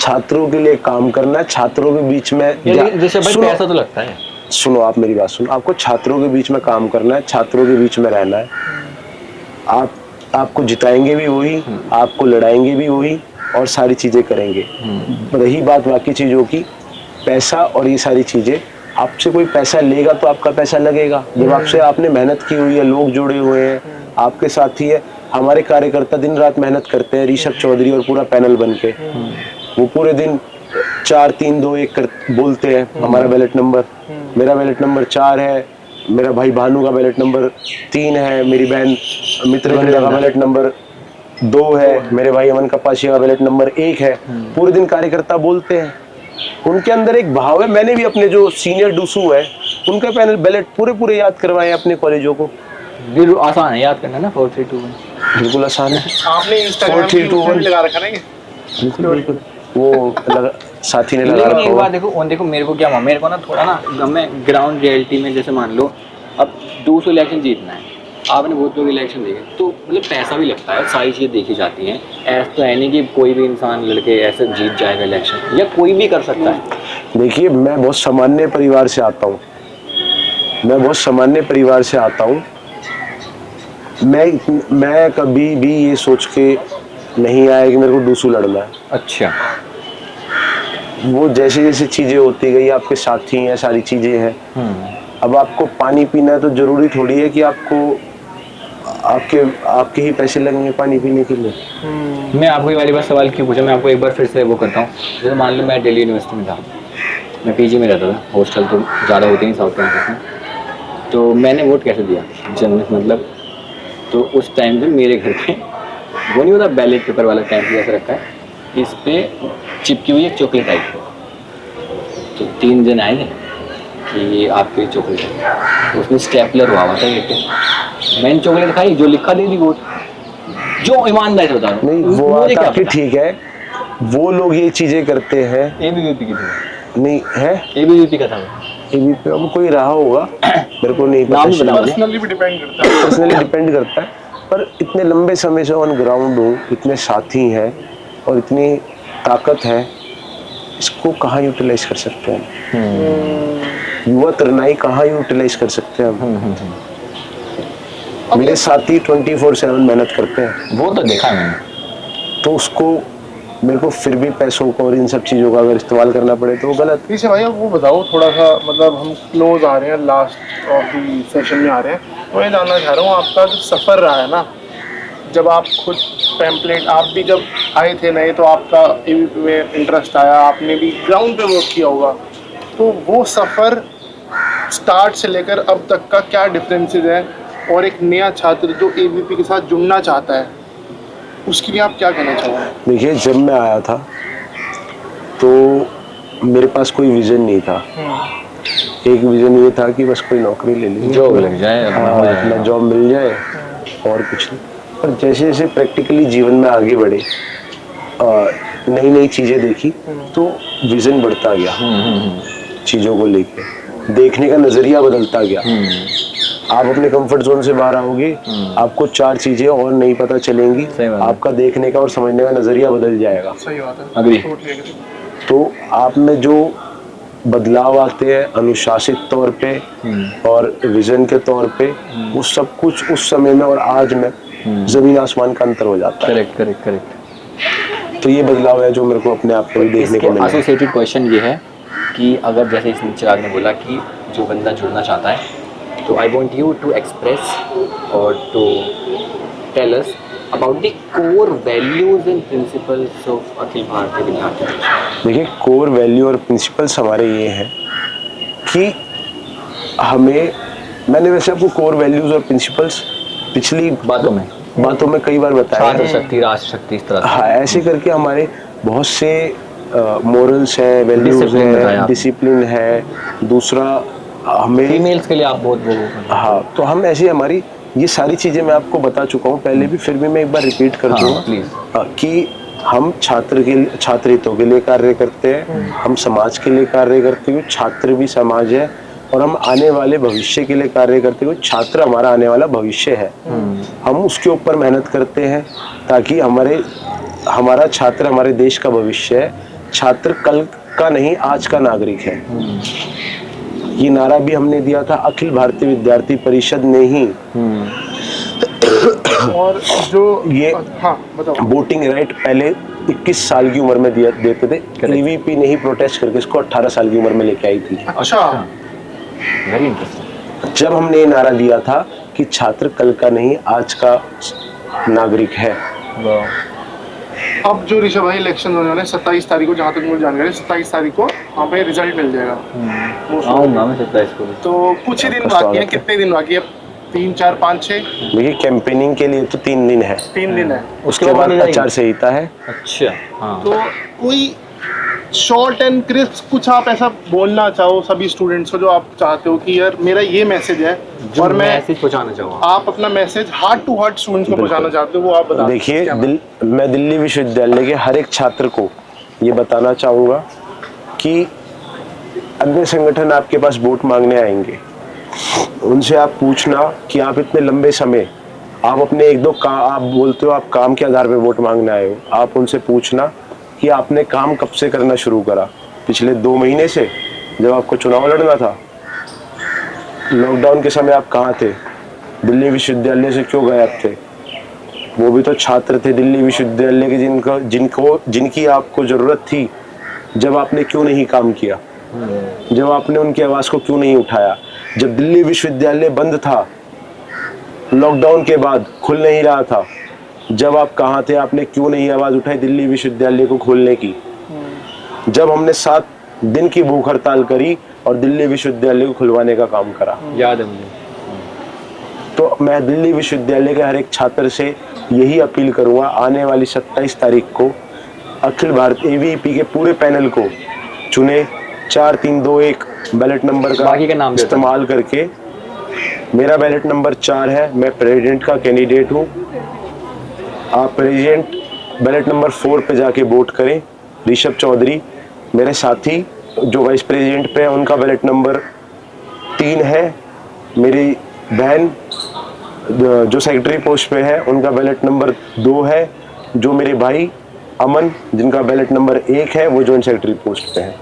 छात्रों के लिए काम करना है, छात्रों के बीच में जैसे भाई पैसा तो लगता है। सुनो, आप मेरी बात सुनो, आपको छात्रों के बीच में काम करना है, छात्रों के बीच में रहना है। आपको जिताएंगे भी वही, आपको लड़ाएंगे भी वही, और सारी चीजें करेंगे। रही बात बाकी चीजों की, पैसा और ये सारी चीजें, आपसे कोई पैसा लेगा तो आपका पैसा लगेगा। जब आपसे आपने मेहनत की हुई है, लोग जुड़े हुए हैं, आपके साथी है। हमारे कार्यकर्ता दिन रात मेहनत करते हैं, ऋषभ चौधरी और पूरा पैनल बन के, वो पूरे दिन 4 3 2 1 बोलते हैं। हमारा बैलेट नंबर, मेरा बैलेट नंबर 4 है, मेरा भाई भानु का बैलेट नंबर 3 है, मेरी बहन मित्रवंदना का बैलेट नंबर 2 है, मेरे भाई अमन कपाशिया का बैलेट नंबर 1 है। पूरे दिन कार्यकर्ता बोलते हैं, उनके अंदर एक भाव है। मैंने भी अपने जो सीनियर डूसू है, उनका पैनल बैलेट पूरे याद करवाए अपने कॉलेजों को। आसान है याद करना ना, 4 3 2 1। बिल्कुल आसान है। आपने इंस्टाग्राम 4 3 2 1 लगा रखा है ना? बिल्कुल वो साथी ने लगा रखा एक बात देखो मेरे को क्या, मेरे को ना थोड़ा ना, मैं ग्राउंड रियलिटी में, जैसे मान लो अब 200 इलेक्शन जीतना है, आपने बहुत लोग इलेक्शन देखे, तो मतलब पैसा भी लगता है, सारी चीज़ें देखी जाती हैं। ऐसा तो है नहीं कि कोई भी इंसान लड़के ऐसे जीत जाएगा इलेक्शन, या कोई भी कर सकता है। देखिए, मैं बहुत सामान्य परिवार से आता हूँ, मैं कभी भी ये सोच के नहीं आया कि मेरे को डूसू लड़ना है। अच्छा। वो जैसे जैसे चीजें होती गई, आपके साथी हैं, सारी चीजें हैं। अब आपको पानी पीना है तो जरूरी थोड़ी है कि आपको आपके ही पैसे लगेंगे पानी पीने के लिए। मैं आपको ये वाली बात सवाल क्यों पूछा, मैं आपको एक बार फिर से वो करता हूँ। जैसे मान लो मैं दिल्ली यूनिवर्सिटी में था, मैं पीजी में रहता था, हॉस्टल तो ज़्यादा होते नहीं साउथ कैंपस में, तो मैंने वोट कैसे दिया जन्नत, मतलब तो उस टाइम पे मेरे घर पे वो नहीं होता बैलेट पेपर वाला टाइम पे ऐसा रखा है, इस पे चिपकी हुई एक चॉकलेट आई, तो 3 दिन आए थे कि ये आपके चॉकलेट है, तो उसमें स्टेपलर हुआ था ये पे। मैंने चॉकलेट खाई, जो लिखा दे दी वोट, जो ईमानदारी से बता रहा हूँ। नहीं, वो बात आपकी ठीक है, वो लोग ये चीजें करते हैं। एबीवीपी की थी, नहीं है, एबीवीपी का था, एबीवीपी अब कोई रहा होगा, मेरे को नहीं पता। पर्सनली भी डिपेंड करता है, पर्सनली डिपेंड करता है। पर इतने लंबे समय से ऑन ग्राउंड हूँ, इतने साथी हैं और इतनी ताकत है, इसको कहाँ यूटिलाइज कर सकते हैं? युवा तरनाई कहाँ यूटिलाइज कर सकते हैं हम? मेरे साथी 24/7 मेहनत करते हैं, वो तो देखा मैंने। तो उसको मेरे को फिर भी पैसों को और इन सब चीज़ों का अगर इस्तेमाल करना पड़े तो वो गलत। पीछे भाई, वो बताओ थोड़ा सा, मतलब हम क्लोज आ रहे हैं, लास्ट ऑफ दी सेशन में आ रहे हैं, तो मैं जानना चाह रहा हूँ आपका जो सफ़र रहा है ना, जब आप खुद पैम्पलेट, आप भी जब आए थे नए तो आपका एबीपी में इंटरेस्ट आया, आपने भी ग्राउंड पे वर्क किया होगा, तो वो सफ़र स्टार्ट से लेकर अब तक का क्या डिफरेंसेस है, और एक नया छात्र जो एबीपी के साथ जुड़ना चाहता है उसके लिए आप क्या कहना चाहोगे? देखिए, जब मैं आया था तो मेरे पास कोई विज़न नहीं था, एक विजन ये था कि बस कोई नौकरी ले ली, जॉब लग जाए, अपना हो जाए। अपना जॉब मिल जाए और कुछ नहीं। पर जैसे जैसे प्रैक्टिकली जीवन में आगे बढ़े, नई नई चीजें देखी, तो विजन बढ़ता गया चीजों को लेके, देखने का नजरिया बदलता गया। आप अपने कंफर्ट जोन से बाहर आओगे, आपको 4 चीजें और नहीं पता चलेंगी, आपका देखने का और समझने का नजरिया बदल जाएगा। सही बात है, अग्री। तो आप में जो बदलाव आते हैं अनुशासित तौर पे और विजन के तौर पे, वो सब कुछ उस समय में और आज में जमीन आसमान का अंतर हो जाता है। Correct correct correct. तो ये बदलाव है जो मेरे को अपने आप को भी देखने को मिला। एसोसिएटेड क्वेश्चन ये है कि अगर जैसे इस चिराग ने बोला कि जो बंदा जुड़ना चाहता है, तो I want you to express और to tell us about the core values and principles of Akhil Bharatiya Vidyarthi परिषद। देखिए, कोर वैल्यू और प्रिंसिपल्स हमारे ये हैं कि हमें, मैंने वैसे आपको कोर वैल्यूज और प्रिंसिपल्स पिछली बातों में कई बार बताया है, शक्ति, राष्ट्र शक्ति, इस तरह से। हाँ, ऐसे करके हमारे बहुत से मोरल्स है, वैल्यूज है, डिसिप्लिन है। दूसरा हमें फीमेल्स के लिए आप बहुत वो हाँ, तो हम ऐसी हमारी ये सारी चीजें मैं आपको बता चुका हूँ पहले भी, फिर भी मैं एक बार रिपीट कर दूंगा प्लीज। कि हम छात्र हितों के लिए कार्य करते हैं, हम समाज के लिए कार्य करते हुए, छात्र भी समाज है, और हम आने वाले भविष्य के लिए कार्य करते हुए, छात्र हमारा आने वाला भविष्य है। हम उसके ऊपर मेहनत करते हैं ताकि हमारा छात्र हमारे देश का भविष्य है। छात्र कल का नहीं, आज का नागरिक है। ये नारा भी हमने दिया था अखिल भारतीय विद्यार्थी परिषद ने ही। और जो ये हाँ बताओ, वोटिंग राइट पहले 21 साल की उम्र में देते थे, ईवीपी ने ही प्रोटेस्ट करके इसको 18 साल की उम्र में लेके आई थी। अच्छा, वेरी इंटरेस्टिंग। जब हमने ये नारा दिया था कि छात्र कल का नहीं, आज का नागरिक है। अब जो ऋषभ भाई इलेक्शन होने वाले 27 तारीख को, जहाँ तक मुझे जानकारी, 27 तारीख को वहाँ पे रिजल्ट मिल जाएगा। मैं 27 को। तो कुछ ही दिन बाकी है। कितने दिन बाकी है? 3, 4, 5, 6? देखिए, कैंपेनिंग के लिए तो 3 दिन है। 3 दिन है। उसके बाद आचार संहिता है। अच्छा, हाँ। तो कोई शॉर्ट एंड क्रिस्प कुछ आप ऐसा बोलना चाहो सभी स्टूडेंट्स को, जो आप चाहते हो कि यार मेरा ये मैसेज है, और मैं मैसेज पहुंचाना चाहूँगा, आप अपना message heart to heart students को पहुंचाना चाहते हो, वो आप बता। देखिए, मैं दिल्ली विश्वविद्यालय के हर एक छात्र को ये बताना चाहूँगा कि अन्य संगठन आपके पास वोट मांगने आएंगे, उनसे आप पूछना कि आप इतने लंबे समय, आप अपने आप बोलते हो आप काम के आधार पे वोट मांगने आए हो, आप उनसे पूछना कि आपने काम कब से करना शुरू करा। पिछले 2 महीने से, जब आपको चुनाव लड़ना था? लॉकडाउन के समय आप कहाँ थे? दिल्ली विश्वविद्यालय से क्यों गायब थे? वो भी तो छात्र थे दिल्ली विश्वविद्यालय के, जिनकी आपको जरूरत थी। जब आपने क्यों नहीं काम किया? जब आपने उनकी आवाज को क्यों नहीं उठाया? जब दिल्ली विश्वविद्यालय बंद था, लॉकडाउन के बाद खुल नहीं रहा था, जब आप कहाँ थे? आपने क्यों नहीं आवाज उठाई दिल्ली विश्वविद्यालय को खोलने की? जब हमने 7 दिन की भूख हड़ताल करी और दिल्ली विश्वविद्यालय को खुलवाने का काम करा, याद है मुझे। तो मैं दिल्ली विश्वविद्यालय के हर एक छात्र से यही अपील करूंगा, आने वाली 27 तारीख को अखिल भारतीय एवीपी के पूरे पैनल को चुने। 4321 बैलेट नंबर का इस्तेमाल करके। मेरा बैलेट नंबर 4 है, मैं प्रेसिडेंट का कैंडिडेट हूँ। आप प्रेसिडेंट बैलेट नंबर 4 पे जाके वोट करें। ऋषभ चौधरी मेरे साथी जो वाइस प्रेसिडेंट पे है, उनका बैलेट नंबर 3 है। मेरी बहन जो सेक्रेटरी पोस्ट पे है, उनका बैलेट नंबर 2 है। जो मेरे भाई अमन, जिनका बैलेट नंबर 1 है, वो जॉइंट सेक्रेटरी पोस्ट पे है।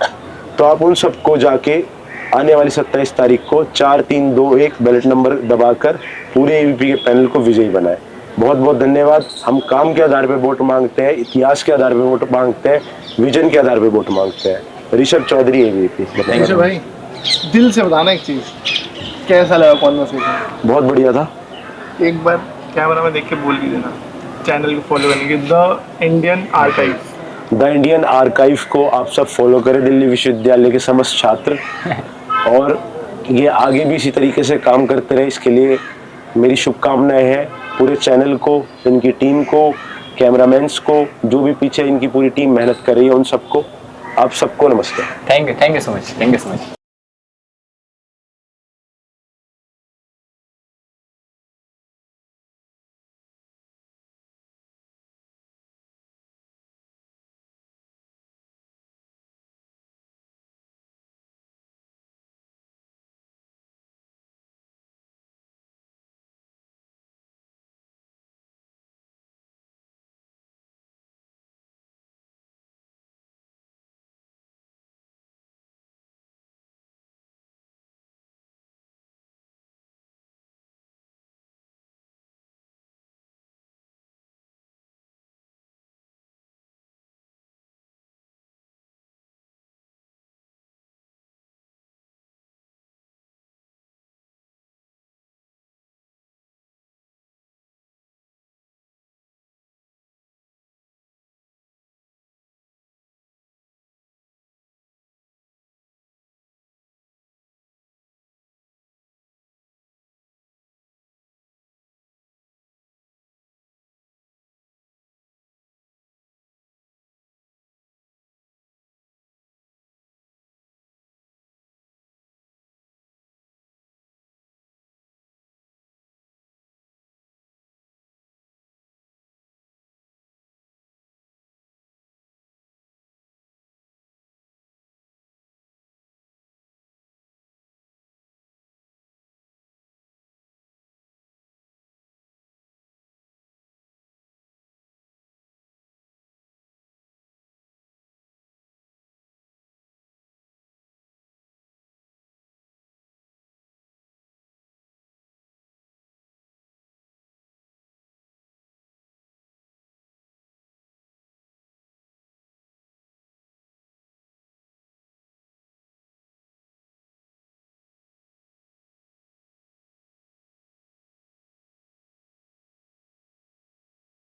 तो आप उन सबको जाके आने वाली 27 तारीख को 4321 बैलेट नंबर दबाकर पूरे एवीपी के पैनल को विजयी बनाए। बहुत बहुत धन्यवाद। हम काम के आधार पे वोट मांगते हैं, इतिहास के आधार पे वोट मांगते हैं, विजन के आधार पे वोट मांगते हैं। ऋषभ चौधरी एवीपी। ऋषभ भाई, दिल से बताना एक चीज, कैसा लगा कॉन्वर्सेशन? बहुत बढ़िया था। एक बार कैमरा में देख के बोल भी देना, चैनल को फॉलो करने के, the Indian archive. The Indian archive को आप सब फॉलो करें, दिल्ली विश्वविद्यालय के समस्त छात्र, और ये आगे भी इसी तरीके से काम करते रहे, इसके लिए मेरी शुभकामनाएं हैं पूरे चैनल को, इनकी टीम को, कैमरामैन्स को, जो भी पीछे इनकी पूरी टीम मेहनत कर रही है, उन सबको, आप सबको नमस्ते। Thank you so much.